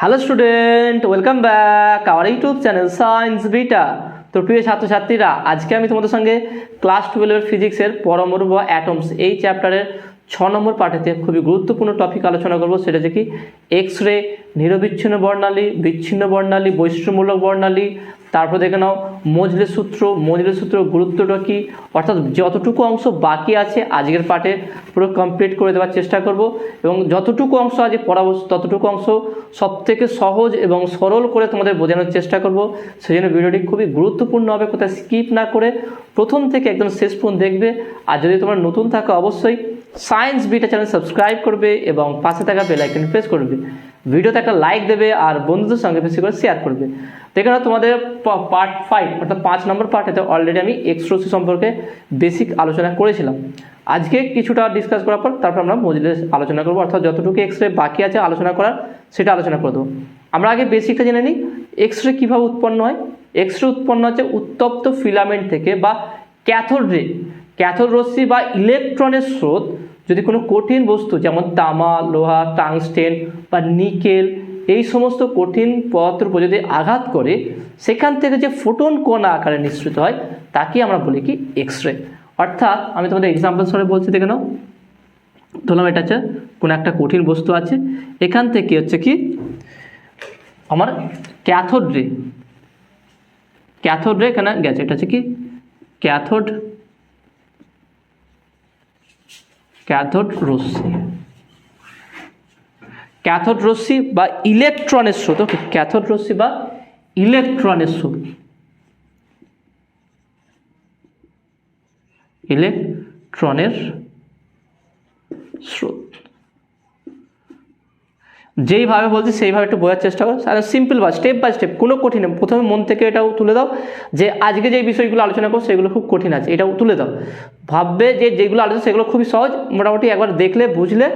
Hello student, welcome back our YouTube channel science beta. তো প্রিয় ছাত্রছাত্রীরা, আজকে আমি তোমাদের সঙ্গে ক্লাস 12 ফিজিক্সের পরমাণু বা অ্যাটমস এই চ্যাপ্টারের 6 নম্বর পাঠেতে খুবই গুরুত্বপূর্ণ টপিক আলোচনা করব। সেটা হচ্ছে কি এক্স রে, নিরবিচ্ছিন্ন বর্ণালী, বিচ্ছিন্ন বর্ণালী, বৈশিষ্ট্যমূলক বর্ণালী। তারপর দেখে নাও মোজলের সূত্র গুরুত্বটা কী, অর্থাৎ যতটুকু অংশ বাকি আছে আজকের পাঠে পুরো কমপ্লিট করে দেওয়ার চেষ্টা করব। এবং যতটুকু অংশ আজ পড়াবো ততটুকু অংশ সবথেকে সহজ এবং সরল করে তোমাদের বোঝানোর চেষ্টা করব। সেই জন্য ভিডিওটি খুবই গুরুত্বপূর্ণ হবে, কোথায় স্কিপ না করে প্রথম থেকে একদম শেষ পর্যন্ত দেখবে। আর যদি তোমরা নতুন থাকো অবশ্যই সায়েন্স বিটা চ্যানেল সাবস্ক্রাইব করবে এবং পাশে থাকা বেল আইকন প্রেস করবে। ভিডিওতে একটা লাইক দেবে আর বন্ধুদের সঙ্গে বেশি করে শেয়ার করবে। দেখে নাও তোমাদের পার্ট 5 অর্থাৎ 5 নম্বর পার্টেতে অলরেডি আমি এক্স রশ্মি সম্পর্কে বেসিক আলোচনা করেছিলাম। আজকে কিছুটা ডিসকাস করার পর তারপর আমরা মজুলের আলোচনা করবো, অর্থাৎ যতটুকু এক্স রে বাকি আছে আলোচনা করার সেটা আলোচনা করে দেবো। আমরা আগে বেসিকটা জেনে নিই, এক্স রে কীভাবে উৎপন্ন হয়। এক্স রে উৎপন্ন হচ্ছে উত্তপ্ত ফিলামেন্ট থেকে বা ক্যাথোড রে, ক্যাথোড রশ্মি বা ইলেকট্রনের স্রোত যদি কোনো কঠিন বস্তু যেমন তামা, লোহা, টাংস্টেন বা নিকেল এই সমস্ত কঠিন পদার্থের উপর যদি আঘাত করে সেখান থেকে যে ফোটন কণা আকারে নিঃসৃত হয় তাকে আমরা বলি কি এক্স রে। অর্থাৎ আমি তোমাদের এক্সাম্পল সরে বলছি, দেখে নাও। ধরলাম এটা হচ্ছে কোনো একটা কঠিন বস্তু আছে, এখান থেকে হচ্ছে কি আমার ক্যাথোড রে এখানে গেছে, এটা হচ্ছে কি ক্যাথোড রশ্মি বা ইলেকট্রনের স্রোত। ওকে, ক্যাথোড রশ্মি বা ইলেকট্রনের স্রোত, যেইভাবে বলছি সেইভাবে একটু বোঝার চেষ্টা করো। আর সিম্পল বা স্টেপ বাই স্টেপ, কোনো কঠিন নেই। প্রথমে মন থেকে এটাও তুলে দাও যে আজকে যে বিষয়গুলো আলোচনা করো সেগুলো খুব কঠিন আছে, এটাও তুলে দাও। ভাববে যে যেগুলো আলোচনা সেগুলো খুবই সহজ, মোটামুটি একবার দেখলে বুঝলে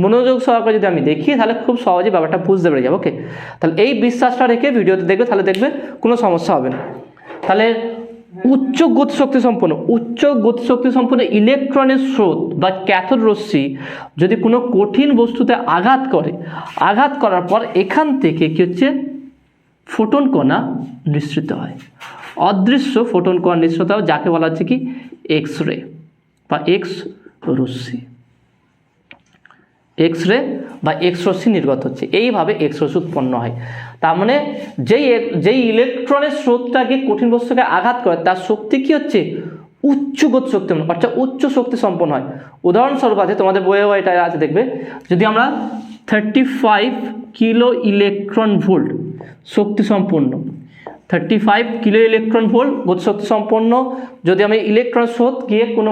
মনোযোগ সহকারে যদি আমি দেখি তাহলে খুব সহজে ব্যাপারটা বুঝতে পেরে যাবো। ওকে, তাহলে এই বিশ্বাসটা রেখে ভিডিওতে দেখবে, তাহলে দেখবে কোনো সমস্যা হবে না। তাহলে উচ্চ গতিশক্তি সম্পন্ন ইলেকট্রনের স্রোত বা ক্যাথোড রশ্মি যদি কোনো কঠিন বস্তুতে আঘাত করার পর এখান থেকে কি হচ্ছে ফোটন কণা নিঃসৃত হয়, অদৃশ্য ফোটন কণা নিঃসৃত হয়, যাকে বলা হচ্ছে কি এক্স রে বা এক্স রশ্মি নির্গত হচ্ছে। এইভাবে এক্স রশ্মি উৎপন্ন হয়। তার মানে যেই ইলেকট্রনের স্রোতটাকে কঠিন বস্তুকে আঘাত করে তার শক্তি কি হচ্ছে উচ্চ গতিশক্তি, অর্থাৎ উচ্চ শক্তি সম্পন্ন হয়। উদাহরণস্বরূপ আছে তোমাদের বইয়ে এটা আছে, দেখবে যদি আমরা 35 কিলো ইলেকট্রন ভোল্ট শক্তি সম্পন্ন 35 কিলো ইলেকট্রন ভোল্ট গতিশক্তি সম্পন্ন যদি আমি ইলেকট্রন স্রোত গিয়ে কোনো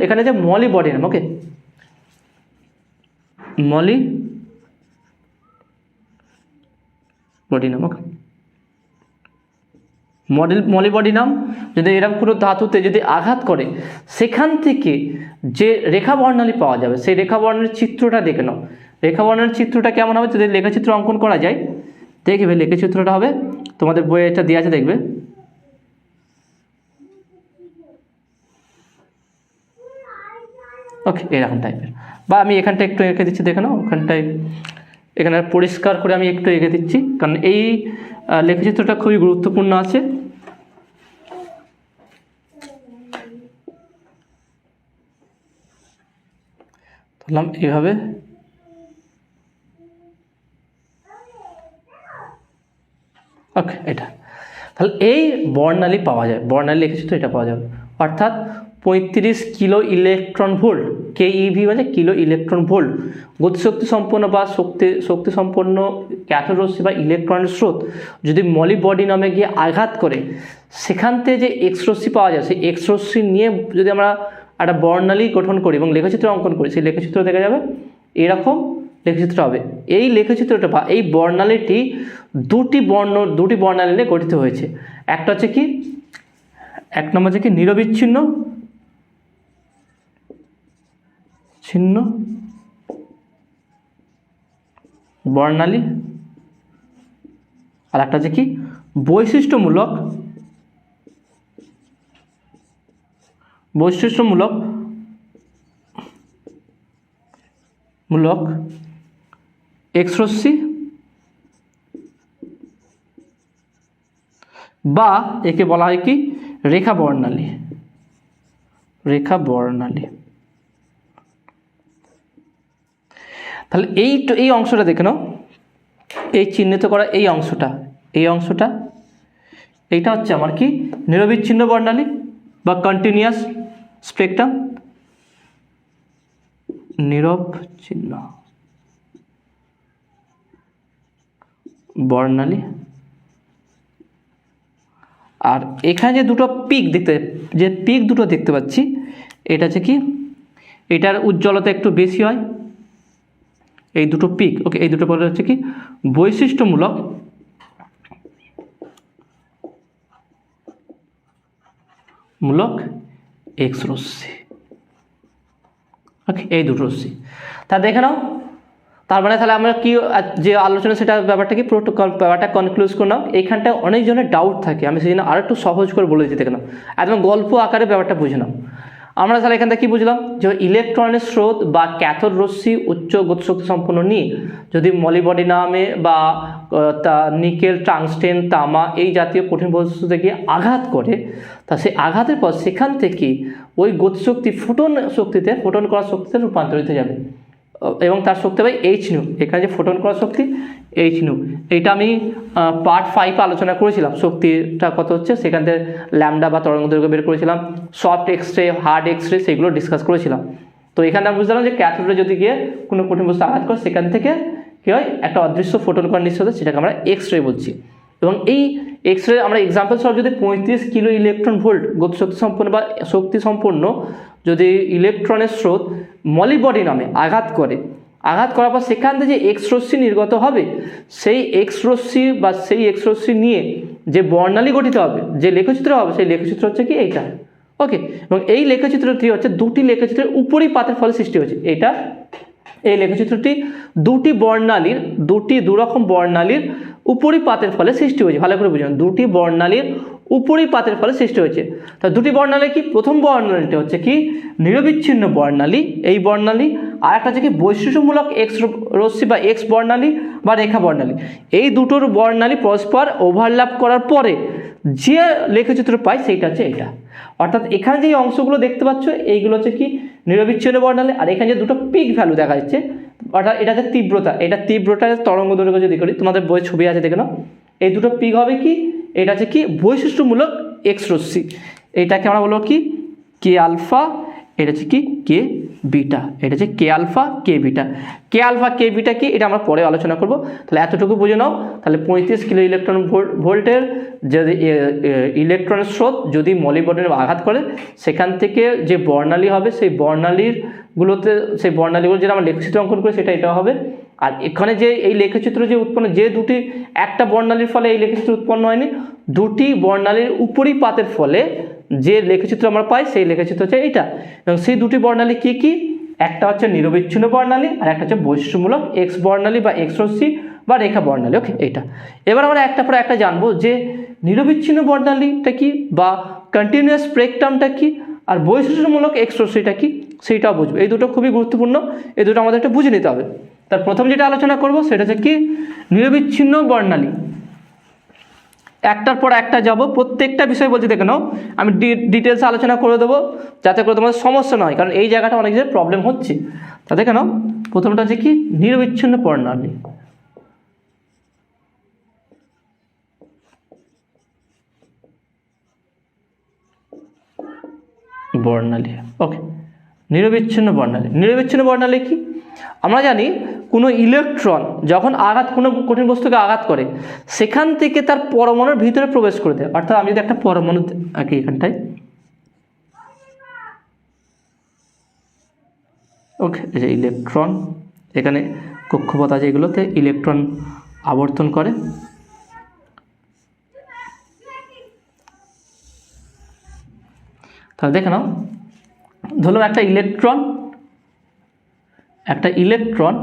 এখানে যে মলি বডি নাম, ওকে, মলি বডি নাম যদি এরকম কোনো ধাতুতে যদি আঘাত করে সেখান থেকে যে রেখা বর্ণালী পাওয়া যাবে সেই রেখা বর্ণালীর চিত্রটা দেখে নাও। রেখা বর্ণালীর চিত্রটা কেমন হবে যদি লেখাচিত্র অঙ্কন করা যায়, দেখবে লেখাচিত্রটা হবে তোমাদের বইয়ে এটা দেওয়া আছে, দেখবে ওকে এরকম টাইপের। বা আমি এখানটা একটু এঁকে দিচ্ছি, দেখে নাও ওখানটায়, এখানে পরিষ্কার করে আমি একটু এঁকে দিচ্ছি কারণ এই লেখচিত্রটা খুবই গুরুত্বপূর্ণ আছে। ধরলাম এইভাবে, ওকে এটা, তাহলে এই বর্ণালী পাওয়া যায়, বর্ণালী লেখচিত্র এটা পাওয়া যাবে। অর্থাৎ 35 কিলো ইলেকট্রন ভোল্ট, কেইভি মানে কিলো ইলেকট্রন ভোল্ট গতিশক্তি সম্পন্ন বা শক্তি সম্পন্ন ক্যাথোড রশ্মি বা ইলেকট্রনের স্রোত যদি মলিবডিনামে গিয়ে আঘাত করে সেখান থেকে যে এক্স রশ্মি পাওয়া যায় সেই এক্স রশ্মি নিয়ে যদি আমরা একটা বর্ণালী গঠন করি এবং লেখচিত্র অঙ্কন করি, সেই লেখচিত্র দেখা যাবে এরকম লেখচিত্র হবে। এই লেখচিত্রটা বা এই বর্ণালীটি দুটি বর্ণালী নিয়ে গঠিত হয়েছে। একটা হচ্ছে কি, এক নম্বর হচ্ছে কি নিরবিচ্ছিন্ন বর্ণালী, আর একটা হচ্ছে কি বৈশিষ্ট্যমূলক এক্স রশ্মি বা একে বলা হয় কি রেখা বর্ণালী। রেখা বর্ণালী। তাহলে এই অংশটা দেখে নাও, এই চিহ্নিত করা এই অংশটা এইটা হচ্ছে আমার কি নিরবিচ্ছিন্ন বর্ণালী বা কন্টিনিউয়াস স্পেকট্রাম। নিরবচ্ছিন্ন বর্ণালী। আর এখানে যে দুটো পিক দেখতে পাচ্ছি, এটা হচ্ছে কি এটার উজ্জ্বলতা একটু বেশি হয়, এই দুটো পিক। ওকে, এই দুটো পরে হচ্ছে কি বৈশিষ্ট্যমূলক এক্স রশ্মি। ওকে, এই দুটো রশ্মি। তা দেখে নাও, তার মানে তাহলে আমরা কি যে আলোচনা সেটা ব্যাপারটা কি ব্যাপারটা কনক্লুড করে নাও। এইখানটায় অনেকজনের ডাউট থাকে, আমি সেই জন্য আর একটু সহজ করে বলে দিতে দেখে নাও, একদম গল্প আকারে ব্যাপারটা বুঝে নাও। আমরা তাহলে এখান থেকে কী বুঝলাম, যে ইলেকট্রনের স্রোত বা ক্যাথোড রশ্মি উচ্চ গতিশক্তি সম্পন্ন নিয়ে যদি মলিবডিনামে বা নিকেল, টাংস্টেন, তামা এই জাতীয় কঠিন বস্তু থেকে আঘাত করে, তা সেই আঘাতের পর সেখান থেকে ওই গতিশক্তি ফোটন করার শক্তিতে রূপান্তরিত যাবে এবং তার শক্তি হবে h-nu। এখানে যে ফোটন করার শক্তি h-nu, এইটা আমি পার্ট 5 আলোচনা করেছিলাম। শক্তিটা কত হচ্ছে সেখান থেকে ল্যামডা বা তরঙ্গ দৈর্ঘ্য বের করেছিলাম, সফট এক্সরে, হার্ড এক্সরে সেগুলো ডিসকাস করেছিলাম। তো এখানে আমি বুঝলাম যে ক্যাথোডে যদি গিয়ে কোনো কঠিন বস্তু আঘাত করে সেখান থেকে কী হয়, একটা অদৃশ্য ফোটন কণা নিঃসৃত হয়, সেটাকে আমরা এক্সরে বলছি। এবং এই এক্সরে আমরা এক্সাম্পল সহ যদি 35 কিলো ইলেকট্রন ভোল্ট গতিশক্তি সম্পন্ন বা শক্তি সম্পন্ন যদি ইলেকট্রনের স্রোত মলিবডিনামে আঘাত করার পর সেখান থেকে যে এক্স রশ্মি নির্গত হবে, সেই এক্স রশ্মি নিয়ে যে বর্ণালী গঠিত হবে, যে লেখচিত্র হবে, সেই লেখচিত্র হচ্ছে কি এইটা। ওকে, এবং এই লেখচিত্রটি হচ্ছে দুটি লেখচিত্রের উপরিপাতের ফলে সৃষ্টি হয়েছে। এই লেখচিত্রটি দুরকম বর্ণালীর উপরিপাতের ফলে সৃষ্টি হয়েছে। ভালো করে বুঝুন, দুটি বর্ণালীর উপরিপাতের ফলে সৃষ্টি হয়েছে। তা দুটি বর্ণালী কি, প্রথম বর্ণালীটা হচ্ছে কি নিরবিচ্ছিন্ন বর্ণালী, এই বর্ণালী, আর একটা হচ্ছে কি বৈশিষ্ট্যমূলক এক্স রশ্মি বা এক্স বর্ণালী বা রেখা বর্ণালী। এই দুটোর বর্ণালী পরস্পর ওভারল্যাপ করার পরে যে লেখচিত্র পাই সেইটা হচ্ছে এটা। অর্থাৎ এখানে যে অংশগুলো দেখতে পাচ্ছ এইগুলো হচ্ছে কি নিরবিচ্ছিন্ন বর্ণালী, আর এখানে যে দুটো পিক ভ্যালু দেখা যাচ্ছে, অর্থাৎ এটা হচ্ছে তীব্রতা, এটা তীব্রতার তরঙ্গ দৈর্ঘ্য যদি করি, তোমাদের বই ছবি আছে দেখে নাও, এই দুটো পিক হবে কি, এটা হচ্ছে কি বৈশিষ্ট্যমূলক এক্স রশ্মি। এটাকে আমরা বলবো কি কে আলফা, এটা হচ্ছে কি কে বিটা, এটা হচ্ছে কে আলফা কে বিটা। কে আলফা কে বিটা কি এটা আমরা পরে আলোচনা করব। তাহলে এতটুকু বুঝে নাও, তাহলে 35 কিলো ইলেকট্রন ভোল্টের যদি ইলেকট্রনের স্রোত যদি মলিবডিনামে আঘাত করে, সেখান থেকে যে বর্ণালী হবে সেই বর্ণালীগুলো যেটা আমরা লেখচিত্র অঙ্কন করি সেটা এটা হবে। আর এখানে যে এই লেখচিত্র যে উৎপন্ন, যে দুটি একটা বর্ণালীর ফলে এই লেখচিত্র উৎপন্ন হয়নি, দুটি বর্ণালীর উপরিপাতের ফলে যে লেখচিত্র আমরা পাই সেই লেখচিত্র হচ্ছে এইটা। এবং সেই দুটি বর্ণালী কি কি, একটা হচ্ছে নিরবিচ্ছিন্ন বর্ণালী আর একটা হচ্ছে বৈশিষ্ট্যমূলক এক্স বর্ণালী বা এক্স রশ্মি বা রেখা বর্ণালী। ওকে, এইটা এবার আমরা একটা পর একটা জানবো যে নিরবিচ্ছিন্ন বর্ণালীটা কি বা কন্টিনিউয়াস স্পেকট্রামটা কি আর বৈশিষ্ট্যমূলক এক্স রশ্মিটা কি সেইটাও বুঝবো। এই দুটো খুবই গুরুত্বপূর্ণ, এই দুটো আমাদের একটা বুঝে নিতে হবে। তার প্রথম যেটা আলোচনা করব সেটা হচ্ছে কি নিরবিচ্ছিন্ন বর্ণালী। একটার পর একটা যাব, প্রত্যেকটা বিষয় বলছি দেখে নাও, আমি ডিটেলসে আলোচনা করে দেবো যাতে করে তোমাদের সমস্যা নয়, কারণ এই জায়গাটা অনেক জায়গায় প্রবলেম হচ্ছে। তা দেখে নাও, প্রথমটা হচ্ছে কি নিরবিচ্ছিন্ন বর্ণালী। ওকে, নিরবিচ্ছিন্ন বর্ণালী কি আমরা জানি, কোনো ইলেকট্রন যখন কোনো কঠিন বস্তুকে আঘাত করে সেখান থেকে তার পরমাণুর ভিতরে প্রবেশ করে দেয়। অর্থাৎ আমি যদি একটা পরমাণু আঁকি এখানটায়, ওকে, এই যে ইলেকট্রন, এখানে কক্ষপথ আছে, এগুলোতে ইলেকট্রন আবর্তন করে। তাহলে দেখে নাও, ধরলাম একটা ইলেকট্রন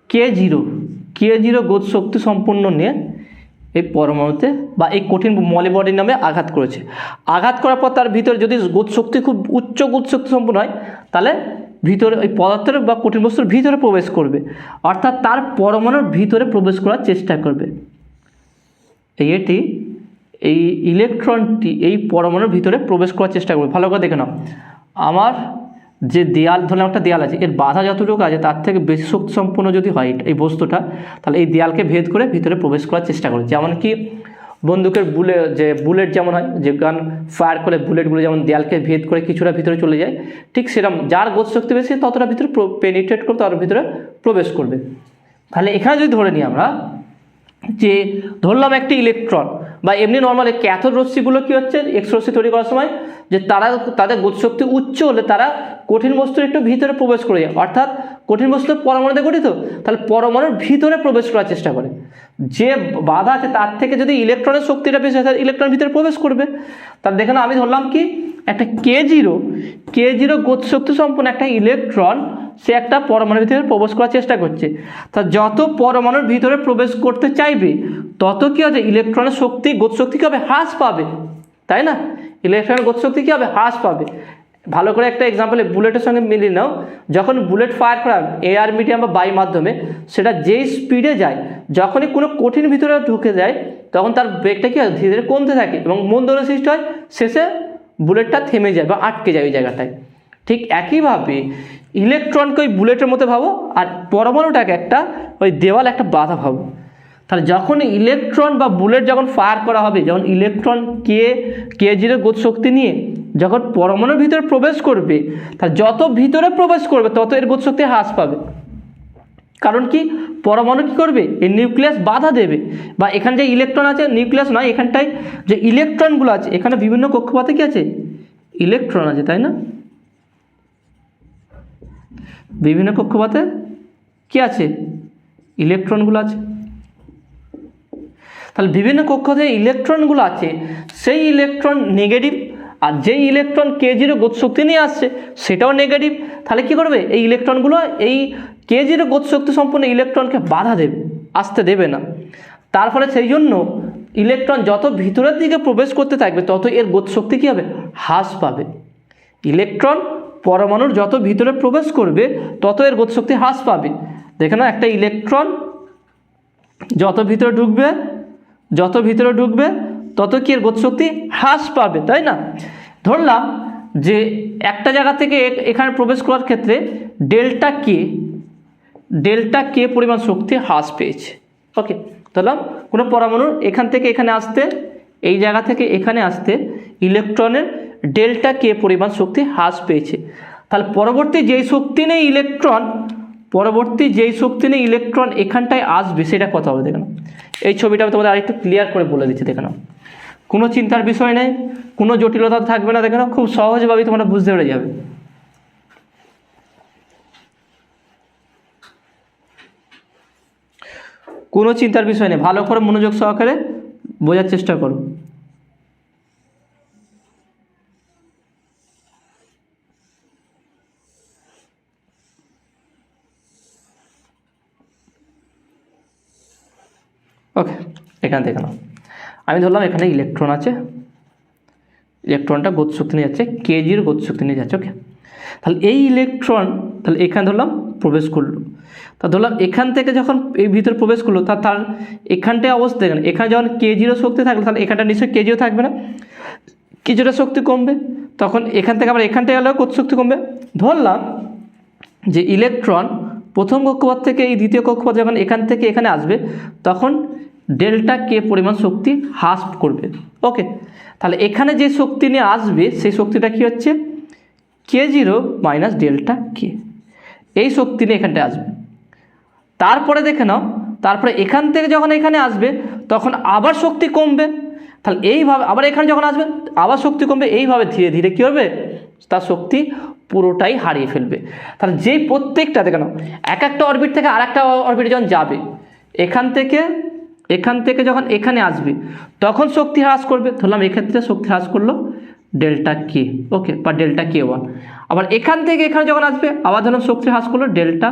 K0 গতি শক্তি সম্পূর্ণ নিয়ে এই পরমাণুতে বা এই কঠিন মলিবডিনামে আঘাত করেছে। আঘাত করার পর তার ভিতরে যদি গতিশক্তি খুব উচ্চ গতিশক্তি সম্পন্ন হয়, তাহলে ভিতরে ওই পদার্থের বা কঠিন বস্তুর ভিতরে প্রবেশ করবে, অর্থাৎ তার পরমাণুর ভিতরে প্রবেশ করার চেষ্টা করবে। এটি এই ইলেকট্রনটি এই পরমাণুর ভিতরে প্রবেশ করার চেষ্টা করবে। ভালো করে দেখে নাও, আমার যে দেয়াল, ধরলাম একটা দেয়াল আছে, এর বাধা যতটুকু আছে তার থেকে বেশি শক্তি সম্পন্ন যদি হয় এই বস্তুটা, তাহলে এই দেয়ালকে ভেদ করে ভিতরে প্রবেশ করার চেষ্টা করে। যেমন কি বন্দুকের বুলেট যেমন হয়, যে গান ফায়ার করে বুলেটগুলো যেমন দেয়ালকে ভেদ করে কিছুটা ভিতরে চলে যায়, ঠিক সেরকম যার গতিশক্তি বেশি ততটা ভিতরে পেনিট্রেট করবে, তার ভিতরে প্রবেশ করবে। তাহলে এখানে যদি ধরে নিই আমরা যে ধরলাম একটি ইলেকট্রন বা এমনি নর্মাল ক্যাথোড রশ্মিগুলো কী হচ্ছে, এক্স রশ্মি তৈরি করার সময় যে তাদের গতিশক্তি উচ্চ হলে তারা কঠিন বস্তুর একটু ভিতরে প্রবেশ করে যায়, অর্থাৎ কঠিন বস্তু পরমাণুতে গঠিত, তাহলে পরমাণুর ভিতরে প্রবেশ করার চেষ্টা করে। যে বাধা আছে তার থেকে যদি ইলেকট্রনের শক্তিটা বেশি হয় তাহলে ইলেকট্রন ভিতরে প্রবেশ করবে। তাহলে দেখেন আমি ধরলাম কি একটা K0 গতিশক্তি সম্পন্ন একটা ইলেকট্রন সে একটা পরমাণুর ভিতরে প্রবেশ করার চেষ্টা করছে। তা যত পরমাণুর ভিতরে প্রবেশ করতে চাইবে তত কী হবে, ইলেকট্রনের গতিশক্তি কী হবে, হ্রাস পাবে, তাই না? ইলেকট্রনের গতিশক্তি কী হবে, হ্রাস পাবে। ভালো করে একটা এক্সাম্পলে বুলেটের সঙ্গে মিলিয়ে নাও, যখন বুলেট ফায়ার করা এয়ার মিডিয়াম বা বায়ু মাধ্যমে, সেটা যেই স্পিডে যায়, যখনই কোনো কঠিন ভিতরে ঢুকে যায় তখন তার ব্রেকটা কী হয়, ধীরে ধীরে কমতে থাকে এবং মন্দনের সৃষ্টি হয়, শেষে বুলেটটা থেমে যায় বা আটকে যায় ওই জায়গাটায়। ঠিক একইভাবে ইলেকট্রনকে ওই বুলেটের মতো ভাবো, আর পরমাণুটাকে একটা ওই দেওয়াল, একটা বাধা ভাবো। তাহলে যখন ইলেকট্রন বা বুলেট যখন ফায়ার করা হবে, যখন ইলেকট্রন K0 গতিশক্তি নিয়ে যখন পরমাণুর ভিতরে প্রবেশ করবে, তাহলে যত ভিতরে প্রবেশ করবে তত এর গতিশক্তি হ্রাস পাবে। কারণ কি, পরমাণু কী করবে, এর নিউক্লিয়াস বাধা দেবে, বা এখানে যে ইলেকট্রন আছে, নিউক্লিয়াস নয়, এখানটায় যে ইলেকট্রনগুলো আছে, এখানে বিভিন্ন কক্ষপথে কী আছে, ইলেকট্রন আছে, তাই না? বিভিন্ন কক্ষপথে কি আছে, ইলেকট্রনগুলো আছে। তাহলে বিভিন্ন কক্ষপথে ইলেকট্রনগুলো আছে, সেই ইলেকট্রন নেগেটিভ, আর যেই ইলেকট্রন K0 গতিশক্তি নিয়ে আসছে সেটাও নেগেটিভ। তাহলে কি করবে, এই ইলেকট্রনগুলো এই K0 গতিশক্তি সম্পন্ন ইলেকট্রনকে বাধা দেবে, আসতে দেবে না। তার ফলে সেই জন্য ইলেকট্রন যত ভিতরের দিকে প্রবেশ করতে থাকবে তত এর গতিশক্তি কী হবে, হ্রাস পাবে। ইলেকট্রন পরমাণুর যত ভিতরে প্রবেশ করবে তত এর গতিশক্তি হ্রাস পাবে। দেখে না, একটা ইলেকট্রন যত ভিতরে ঢুকবে তত কি এর গতিশক্তি হ্রাস পাবে, তাই না? ধরলাম যে একটা জায়গা থেকে এখানে প্রবেশ করার ক্ষেত্রে ডেল্টা কে পরিমাণ শক্তি হ্রাস পেয়েছে। ওকে, ধরলাম কোনো পরমাণুর এখান থেকে এখানে আসতে, এই জায়গা থেকে এখানে আসতে ইলেকট্রনের ডেল্টা কে পরিমাণ শক্তি হ্রাস পেয়েছে। তাহলে পরবর্তী যেই শক্তি নেই ইলেকট্রন এখানটায় আসবে, সেটা কত হবে দেখে নাও। এই ছবিটা আমি তোমাদের আরেকটু ক্লিয়ার করে বলে দিচ্ছি, দেখে নাও। কোনো চিন্তার বিষয় নেই, কোনো জটিলতা থাকবে না, দেখে নাও, খুব সহজভাবেই তোমরা বুঝতে পেরে যাবে। কোনো চিন্তার বিষয় নেই, ভালো করে মনোযোগ সহকারে বোঝার চেষ্টা করো। ওকে, এখানে দেখে নাও, আমি ধরলাম এখানে ইলেকট্রন আছে, ইলেকট্রনটা গতিশক্তি নিয়ে যাচ্ছে, K0 গতিশক্তি নিয়ে যাচ্ছে। ওকে, তাহলে এই ইলেকট্রন তাহলে এখানে ধরলাম প্রবেশ করলো, তা ধরলাম এখান থেকে যখন এই ভিতরে প্রবেশ করলো তার এখানটায় অবস্থা দেখেন, এখানে যখন K0 শক্তি থাকলো তাহলে এখানটা নিশ্চয়ই K0 থাকবে না, কিছুটা শক্তি কমবে, তখন এখান থেকে আবার এখানটায় এলেও গতিশক্তি কমবে। ধরলাম যে ইলেকট্রন প্রথম কক্ষপথ থেকে এই দ্বিতীয় কক্ষপথ যখন এখান থেকে এখানে আসবে তখন ডেল্টা কে পরিমাণ শক্তি হ্রাস করবে। ওকে, তাহলে এখানে যে শক্তি নিয়ে আসবে সেই শক্তিটা কি হচ্ছে, K0 মাইনাস ডেল্টা কে, এই শক্তি নিয়ে এখানটায় আসবে। তারপরে দেখে নাও, তারপরে এখান থেকে যখন এখানে আসবে তখন আবার শক্তি কমবে, তাহলে এইভাবে আবার এখানে যখন আসবে আবার শক্তি কমবে, এইভাবে ধীরে ধীরে কী হবে, তার শক্তি পুরোটাই হারিয়ে ফেলবে। তাহলে যেই প্রত্যেকটা দেখে নাও, এক একটা অরবিট থেকে আর একটা অরবিটে যখন যাবে, এখান থেকে যখন এখানে আসবে তখন শক্তি হ্রাস করবে। ধরলাম এক্ষেত্রে শক্তি হ্রাস করলো ডেল্টা কে, ওকে, বা ডেল্টা K1। আবার এখান থেকে এখানে যখন আসবে আবার ধরুন শক্তি হ্রাস করলো ডেল্টা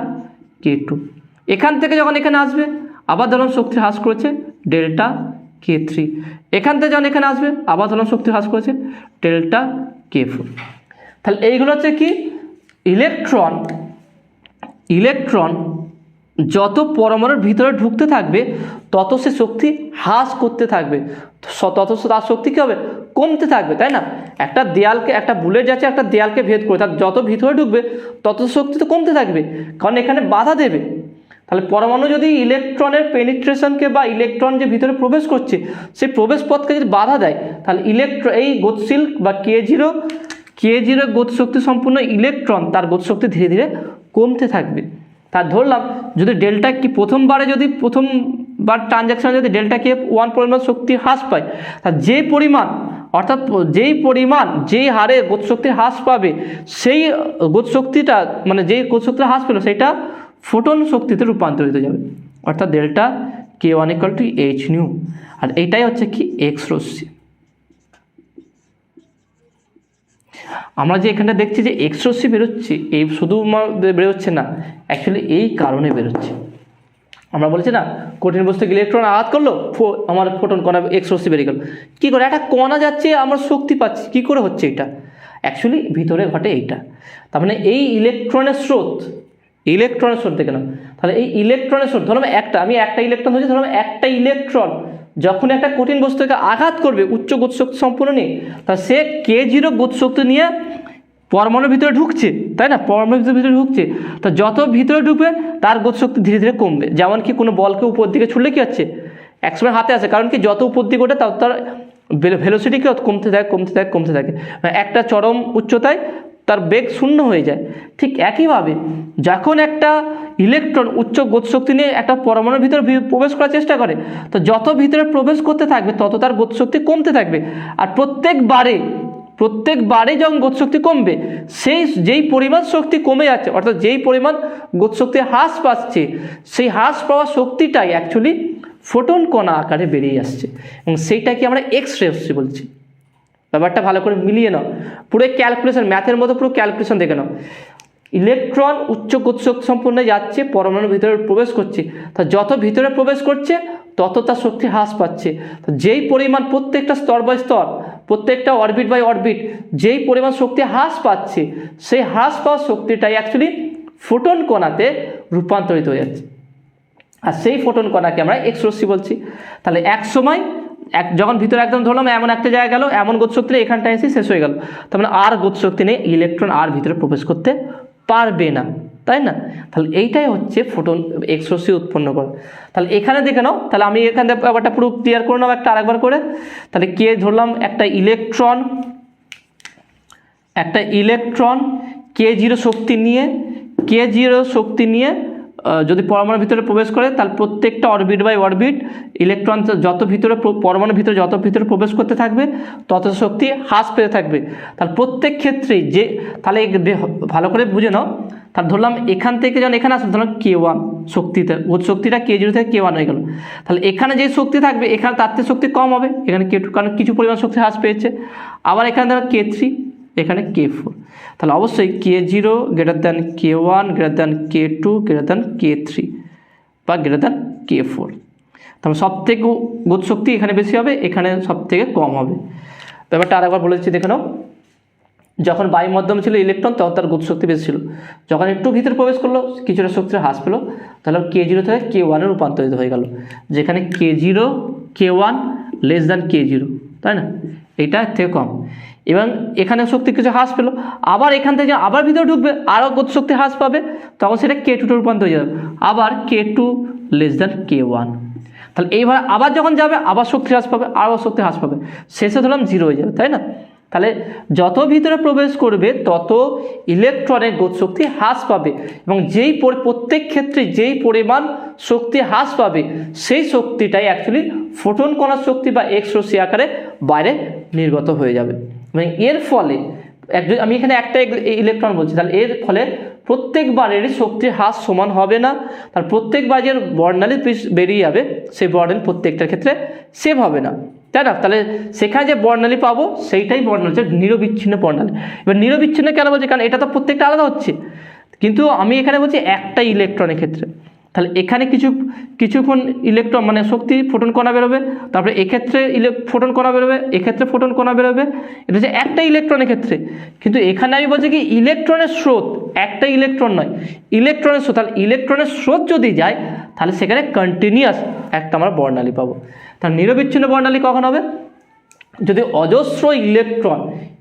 K2। এখান থেকে যখন এখানে আসবে আবার ধরুন শক্তি হ্রাস করেছে ডেল্টা K3। এখান থেকে যখন এখানে আসবে আবার ধরুন শক্তি হ্রাস করেছে ডেল্টা K4। তাহলে এইগুলো হচ্ছে কি, ইলেকট্রন যত পরমাণুর ভিতরে ঢুকতে থাকবে তত সে শক্তি হ্রাস করতে থাকবে, তত তার শক্তি কী হবে, কমতে থাকবে, তাই না? একটা দেয়ালকে, একটা বুলেট যাচ্ছে একটা দেয়ালকে ভেদ করে, তার যত ভিতরে ঢুকবে তত শক্তি তো কমতে থাকবে, কারণ এখানে বাধা দেবে। তাহলে পরমাণু যদি ইলেকট্রনের পেনিট্রেশনকে বা ইলেকট্রন যে ভিতরে প্রবেশ করছে সেই প্রবেশ পথকে যদি বাধা দেয়, তাহলে এই গতিশীল বা K0 গতিশক্তি সম্পূর্ণ ইলেকট্রন তার গতিশক্তি ধীরে ধীরে কমতে থাকবে। তার ধরলাম যদি ডেল্টা কি প্রথমবার ট্রানজ্যাকশনে যদি ডেল্টা কে 1 পরিমাণ শক্তি হ্রাস পায়, তার যে পরিমাণ যেই হারে গতিশক্তির হ্রাস পাবে সেই গতিশক্তিটা মানে যেই গতিশক্তির হ্রাস পেল সেটা ফোটন শক্তিতে রূপান্তরিত হয়ে যাবে, অর্থাৎ ডেল্টা K1 = h নিউ। আর এইটাই হচ্ছে কি এক্স রশ্মি। আমরা যে এখানটা দেখছি যে এক্স রশ্মি বেরোচ্ছে, এই শুধু বেরোচ্ছে না, অ্যাকচুয়ালি এই কারণে বেরোচ্ছে। আমরা বলছি না কঠিন বস্তুকে ইলেকট্রন আঘাত করলো, আমার ফোটন কণা এক্স রশ্মি বেরিয়ে গেল। কী করে একটা কণা যাচ্ছে, আমরা শক্তি পাচ্ছি, কী করে হচ্ছে এটা? অ্যাকচুয়ালি ভিতরে ঘটে এইটা। তার মানে এই ইলেকট্রনের স্রোত দেখে নাও। তাহলে এই ইলেকট্রনের স্রোত, ধরলাম আমি একটা ইলেকট্রন ধরছি, ধরলাম একটা ইলেকট্রন যখন একটা কঠিন বস্তুকে আঘাত করবে উচ্চ গতিশক্তি সম্পূর্ণ নিয়ে, তা সে K0 গতিশক্তি নিয়ে পরমাণুর ভিতরে ঢুকছে, তাই না? পরমাণুর ভিতরে ঢুকছে, তা যত ভিতরে ঢুকবে তার গতিশক্তি ধীরে ধীরে কমবে। যেমন কি কোনো বলকে উপর দিকে ছুড়লে কী হচ্ছে, একসময় হাতে আসে, কারণ কি যত উপর দিকে ওঠে তার ভেলোসিটি কি কমতে থাকে, একটা চরম উচ্চতায় তার বেগ শূন্য হয়ে যায়। ঠিক একইভাবে যখন একটা ইলেকট্রন উচ্চ গতিশক্তি নিয়ে একটা পরমাণুর ভিতরে প্রবেশ করার চেষ্টা করে, তো যত ভিতরে প্রবেশ করতে থাকবে তত তার গতিশক্তি কমতে থাকবে। আর প্রত্যেকবারে যখন গতিশক্তি কমবে, যেই পরিমাণ শক্তি কমে যাচ্ছে, অর্থাৎ যেই পরিমাণ গতিশক্তি হ্রাস পাচ্ছে, সেই হ্রাস পাওয়া শক্তিটাই অ্যাকচুয়ালি ফোটন কণা আকারে বেরিয়ে আসছে, এবং সেইটাকে আমরা এক্স রে রশ্মি বলছি। ব্যাপারটা ভালো করে মিলিয়ে নাও, পুরো ক্যালকুলেশন, ম্যাথের মতো পুরো ক্যালকুলেশন দেখে নাও। ইলেকট্রন উচ্চ গতিশক্তি সম্পন্ন যাচ্ছে, পরমাণুর ভিতরে প্রবেশ করছে, তা যত ভিতরে প্রবেশ করছে তত তার শক্তি হ্রাস পাচ্ছে। যেই পরিমাণ প্রত্যেকটা স্তর বাই স্তর, প্রত্যেকটা অরবিট বাই অরবিট যেই পরিমাণ শক্তি হ্রাস পাচ্ছে, সেই হ্রাস পাওয়া শক্তিটাই অ্যাকচুয়ালি ফোটন কণাতে রূপান্তরিত হয়ে যাচ্ছে। আর সেই ফোটন কণাকে আমরা এক্স রশ্মি বলছি। তাহলে এক সময় যখন ভিতরে একদম ধরলাম এমন একটা জায়গায় গেল, এমন গতিশক্তি এখানটায় এসে শেষ হয়ে গেল, তার মানে আর গতিশক্তি নেই, ইলেকট্রন আর ভিতরে প্রবেশ করতে পারবে না, তাই না? তাহলে এইটাই হচ্ছে ফোটন এক্স রশ্মি উৎপন্ন করে। তাহলে এখানে দেখে নাও, তাহলে আমি এখানে ব্যাপারটা পুরো ক্লিয়ার করে নাও আরেকবার করে। তাহলে কে ধরলাম একটা ইলেকট্রন K0 শক্তি নিয়ে যদি পরমাণুর ভিতরে প্রবেশ করে, তাহলে প্রত্যেকটা অরবিট বাই অরবিট ইলেকট্রন পরমাণুর ভিতরে যত ভিতরে প্রবেশ করতে থাকবে তত শক্তি হ্রাস পেতে থাকবে। তাহলে প্রত্যেক ক্ষেত্রেই তাহলে ভালো করে বুঝে নাও। তাহলে ধরলাম এখান থেকে যখন এখানে আসবে, ধরলাম K1 শক্তিটা K0 থেকে K1 হয়ে গেল, তাহলে এখানে যে শক্তি থাকবে এখানে তার থেকে শক্তি কম হবে, এখানে K2, কারণ কিছু পরিমাণ শক্তি হ্রাস পেয়েছে। আবার এখানে ধরো K3, এখানে K4, তাহলে অবশ্যই K0 > K1 > K2 > K3 বা K4। তাহলে সব থেকে গতিশক্তি এখানে বেশি হবে, এখানে সব থেকে কম হবে। ব্যাপারটা আরেকবার বলে দিচ্ছি, দেখে নাও। যখন বায়ু মাধ্যমে ছিল ইলেকট্রন তখন তার গতিশক্তি বেশি ছিল, যখন একটু ভিতরে প্রবেশ করলো কিছুটা শক্তির হ্রাস পেলো, তাহলে K0 থেকে K1 রূপান্তরিত হয়ে গেল, যেখানে K1 < K0, তাই না? এটা থেকে কম। এবং এখানে শক্তি কিছু হ্রাস পেলো, আবার এখান থেকে আবার ভিতরে ঢুকবে, আরও গতিশক্তি হ্রাস পাবে, তখন সেটা K2 রূপান্তর হয়ে যাবে, আবার K2 < K1। তাহলে এইভাবে আবার যখন যাবে আবার শক্তি হ্রাস পাবে, আরও শক্তি হ্রাস পাবে, শেষে ধরলাম 0 হয়ে যাবে, তাই না? তাহলে যত ভিতরে প্রবেশ করবে তত ইলেকট্রনের গতিশক্তি হ্রাস পাবে, এবং প্রত্যেক ক্ষেত্রে যেই পরিমাণ শক্তি হ্রাস পাবে সেই শক্তিটাই অ্যাকচুয়ালি ফোটন কণার শক্তি বা এক্স রশ্মি আকারে বাইরে নির্গত হয়ে যাবে। এবং এর ফলে আমি এখানে একটা ইলেকট্রন বলছি, তাহলে এর ফলে প্রত্যেকবারের শক্তির হ্রাস সমান হবে না, তার প্রত্যেকবার যে বর্ণালী বেরিয়ে যাবে সেই বর্ণালী প্রত্যেকটার ক্ষেত্রে সেম হবে না, তাই না? তাহলে সেখানে যে বর্ণালী পাবো সেইটাই বর্ণালী হচ্ছে নিরবিচ্ছিন্ন বর্ণালী। এবার নিরবিচ্ছিন্ন কেন বলছি, কারণ এটা তো প্রত্যেকটা আলাদা হচ্ছে, কিন্তু আমি এখানে বলছি একটা ইলেকট্রনের ক্ষেত্রে। তাহলে এখানে কিছুক্ষণ ইলেকট্রন মানে শক্তি ফোটন কণা বেরোবে, তারপরে এক্ষেত্রে ফোটন কণা বেরোবে, এক্ষেত্রে ফোটন কণা বেরোবে, এটা হচ্ছে একটা ইলেকট্রনের ক্ষেত্রে। কিন্তু এখানে আমি বলছি কি ইলেকট্রনের স্রোত, একটা ইলেকট্রন নয়, ইলেকট্রনের স্রোত। তাহলে ইলেকট্রনের স্রোত যদি যায় তাহলে সেখানে কন্টিনিউয়াস একটা আমরা বর্ণালী পাবো। তাহলে নিরবিচ্ছিন্ন বর্ণালী কখন হবে? যদি অজস্র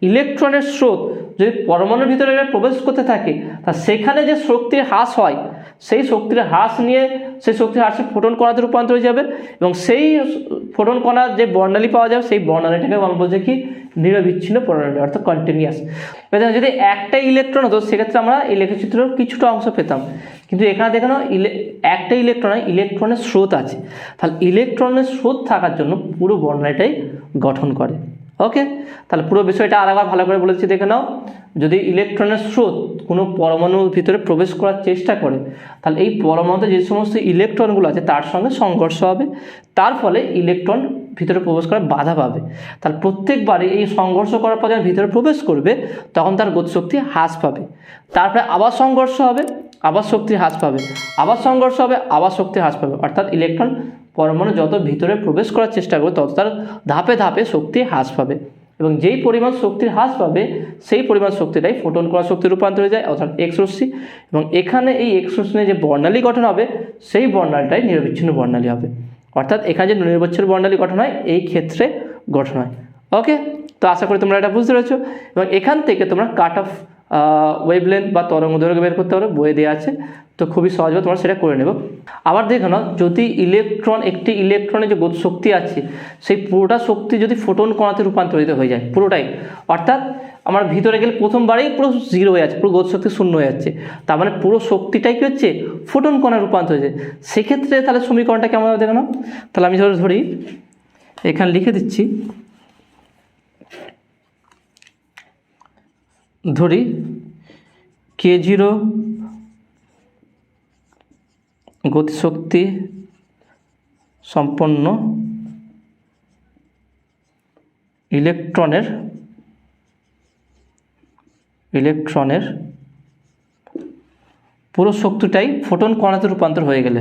ইলেকট্রনের স্রোত যদি পরমাণুর ভিতরে প্রবেশ করতে থাকে, তা সেখানে যে শক্তির হ্রাস হয় সেই শক্তির হ্রাস নিয়ে সেই শক্তির হ্রাসে ফোটন কণাতে রূপান্তর হয়ে যাবে, এবং সেই ফোটন কণার যে বর্ণালী পাওয়া যাবে সেই বর্ণালীটাকে আমরা বলছি কি নিরবিচ্ছিন্ন বর্ণালী, অর্থাৎ কন্টিনিউয়াস। এবার যদি একটা ইলেকট্রন হতো সেক্ষেত্রে আমরা এই লেখচিত্রের কিছুটা অংশ পেতাম, কিন্তু এখানে দেখানো একটা ইলেকট্রনের স্রোত আছে। তাহলে ইলেকট্রনের স্রোত থাকার জন্য পুরো বর্ণালীটাই গঠন করে। ওকে, তাহলে পুরো বিষয়টা আরেকবার ভালো করে বলেছি, দেখে নাও। যদি ইলেকট্রনের স্রোত কোনো পরমাণুর ভিতরে প্রবেশ করার চেষ্টা করে, তাহলে এই পরমাণুতে যে সমস্ত ইলেকট্রনগুলো আছে তার সঙ্গে সংঘর্ষ হবে, তার ফলে ইলেকট্রন ভিতরে প্রবেশ করার বাধা পাবে। তাহলে প্রত্যেকবারই এই সংঘর্ষ করার পর যখন ভিতরে প্রবেশ করবে তখন তার গতিশক্তি হ্রাস পাবে, তারপরে আবার সংঘর্ষ হবে, আবার শক্তি হ্রাস পাবে, আবার সংঘর্ষ হবে, আবার শক্তি হ্রাস পাবে। অর্থাৎ ইলেকট্রন পরমাণু যত ভিতরে প্রবেশ করার চেষ্টা করবে তত তার ধাপে ধাপে শক্তি হ্রাস পাবে, এবং যেই পরিমাণ শক্তির হ্রাস পাবে সেই পরিমাণ শক্তিটাই ফোটন কণা শক্তি রূপান্তর হয়ে যায়, অর্থাৎ এক্স রশ্মি। এবং এখানে এই এক্স রশ্মির যে বর্ণালী গঠন হবে সেই বর্ণালীটাই নিরবিচ্ছিন্ন বর্ণালী হবে। অর্থাৎ এখানে যে নিরবিচ্ছিন্ন বর্ণালী গঠন হয় এই ক্ষেত্রে গঠন হয়। ওকে, তো আশা করি তোমরা এটা বুঝতে পেরেছো। এবং এখান থেকে তোমরা কাট অফ ওয়েভলেন্থ বা তরঙ্গ দৈর্ঘ্য বের করতে পারো, বইয়ে দেওয়া আছে, তো খুবই সহজভাবে তোমরা সেটা করে নেব। আবার দেখো না, যদি একটি ইলেকট্রনের যে গতিশক্তি আছে সেই পুরোটা শক্তি যদি ফোটন কণাতে রূপান্তরিত হয়ে যায় পুরোটাই, অর্থাৎ আমার ভিতরে গেলে প্রথমবারেই পুরো জিরো হয়ে যাচ্ছে, পুরো গতিশক্তি শূন্য হয়ে যাচ্ছে, তার মানে পুরো শক্তিটাই কি হচ্ছে ফোটন কণায় রূপান্তর হয়েছে, সেক্ষেত্রে তাহলে সমীকরণটা কেমন হবে দেখো না। তাহলে আমি ধরি এখানে লিখে দিচ্ছি, ধরি k0 গতিশক্তি সম্পন্ন ইলেকট্রনের পুরো শক্তিটাই ফোটন কণাতে রূপান্তর হয়ে গেলে,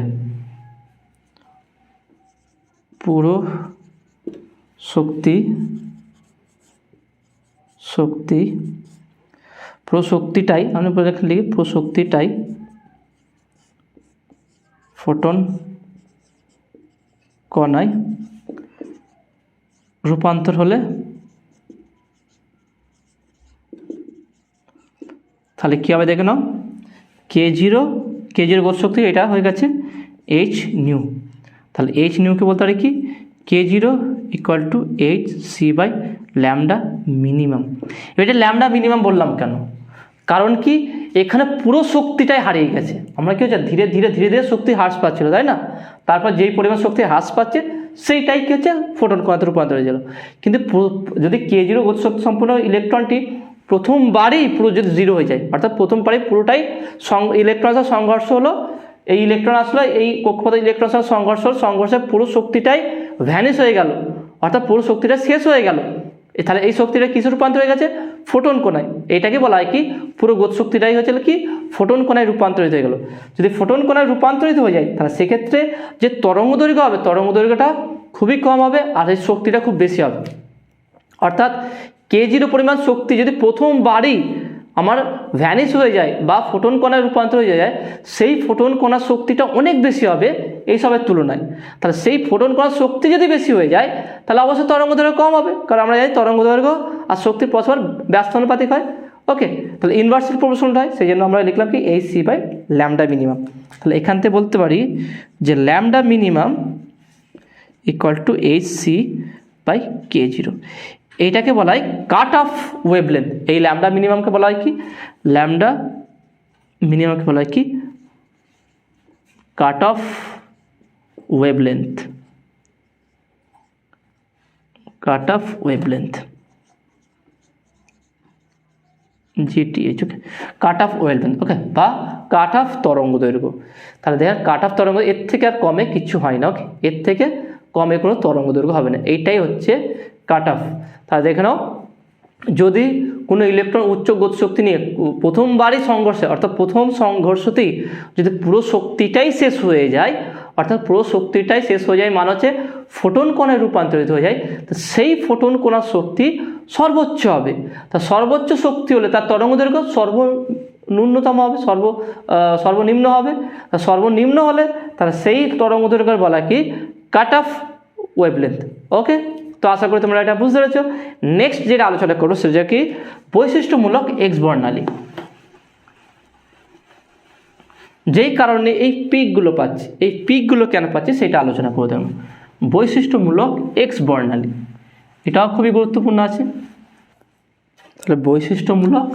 পুরো শক্তিটাই আমি লিখি, পুরো শক্তিটাই ফোটন কণায় রূপান্তর হলে তাহলে কী হবে দেখে নাও, k0 গতিশক্তি এটা হয়ে গেছে h নিউ। তাহলে h নিউকে বলতে পারি কি k0 ইকুয়াল টু hc/ল্যামডা মিনিমাম। এটা ল্যামডা মিনিমাম বললাম কেন, কারণ কি এখানে পুরো শক্তিটাই হারিয়ে গেছে, আমরা কি হচ্ছে ধীরে ধীরে শক্তি হ্রাস পাচ্ছিল, তাই না? তারপর যেই পরিমাণ শক্তি হ্রাস পাচ্ছে সেইটাই কি হচ্ছে ফোটন কণাতে রূপান্তর হয়ে গেল। কিন্তু যদি k0 গতিশক্তি সম্পূর্ণ ইলেকট্রনটি প্রথমবারই পুরো যদি জিরো হয়ে যায়, অর্থাৎ প্রথমবারই পুরোটাই ইলেকট্রনের সাথে সংঘর্ষ হলো, এই ইলেকট্রন আসলো, এই কক্ষপথে ইলেকট্রনের সাথে সংঘর্ষে পুরো শক্তিটাই ভ্যানিশ হয়ে গেল, অর্থাৎ পুরো শক্তিটা শেষ হয়ে গেল। তাহলে এই শক্তিটা কিসে রূপান্তর হয়ে গেছে? ফোটন কণায়। এটাকে বলা হয় কি পুরো গতিশক্তিটাই হচ্ছে কি ফোটন কণায় রূপান্তরিত হয়ে গেল। যদি ফোটন কণায় রূপান্তরিত হয়ে যায় তাহলে সেক্ষেত্রে যে তরঙ্গ দৈর্ঘ্য হবে, তরঙ্গ দৈর্ঘ্যটা খুবই কম হবে আর এই শক্তিটা খুব বেশি হবে। অর্থাৎ k0 পরিমাণ শক্তি যদি প্রথমবারই আমার ভ্যানিশ হয়ে যায় বা ফোটন কণায় রূপান্তর হয়ে যায়, সেই ফোটন কণার শক্তিটা অনেক বেশি হবে এইসবের তুলনায়। তাহলে সেই ফোটন কণার শক্তি যদি বেশি হয়ে যায় তাহলে অবশ্যই তরঙ্গ দৈর্ঘ্য কম হবে, কারণ আমরা জানি তরঙ্গ দৈর্ঘ্য আর শক্তি পরস্পর ব্যস্তানুপাতিক হয়। ওকে, তাহলে ইনভার্সলি প্রপোর্শনাল হয়, সেই জন্য আমরা লিখলাম কি hc/ল্যামডা মিনিমাম। তাহলে এখান থেকে বলতে পারি যে lambda minimum equal to hc/k0। এইটাকে বলা হয় কাট অফ ওয়েভলেন্থ। এই ল্যামডা মিনিমামকে বলা হয় কি কাট অফ ওয়েভলেন্থ। GTH, ওকে, কাট অফ ওয়েভলেন্থ, ওকে, বা কাট অফ তরঙ্গ দৈর্ঘ্য। তাহলে দেখেন কাট অফ তরঙ্গ, এর থেকে আর কমে কিছু হয় না, ওকে, এর থেকে কমে কোনো তরঙ্গ দৈর্ঘ্য হবে না, এইটাই হচ্ছে কাট অফ। তাহলে দেখে নাও, যদি কোনো ইলেকট্রন উচ্চ গতিশক্তি নিয়ে প্রথমবারই সংঘর্ষে, অর্থাৎ প্রথম সংঘর্ষতেই যদি পুরো শক্তিটাই শেষ হয়ে যায়, অর্থাৎ পুরো শক্তিটাই শেষ হয়ে যায় মানে হচ্ছে ফোটন কণায় রূপান্তরিত হয়ে যায়, তো সেই ফোটন কণার শক্তি সর্বোচ্চ হবে। তা সর্বোচ্চ শক্তি হলে তার তরঙ্গদৈর্ঘ্য ন্যূনতম হবে, সর্বনিম্ন হবে। তা সর্বনিম্ন হলে তার সেই তরঙ্গদৈর্ঘ্য বলা কি কাট অফ ওয়েভলেন্থ। ওকে, তো আশা করি তোমরা এটা বুঝতে পেরেছো। নেক্সট যেটা আলোচনা করবো সেটা কি বৈশিষ্ট্যমূলক এক্স বর্ণালী। যেই কারণে এই পিকগুলো পাচ্ছি, এই পিকগুলো কেন পাচ্ছি সেটা আলোচনা করে দেব। বৈশিষ্ট্যমূলক এক্স বর্ণালী এটাও খুবই গুরুত্বপূর্ণ আছে। তাহলে বৈশিষ্ট্যমূলক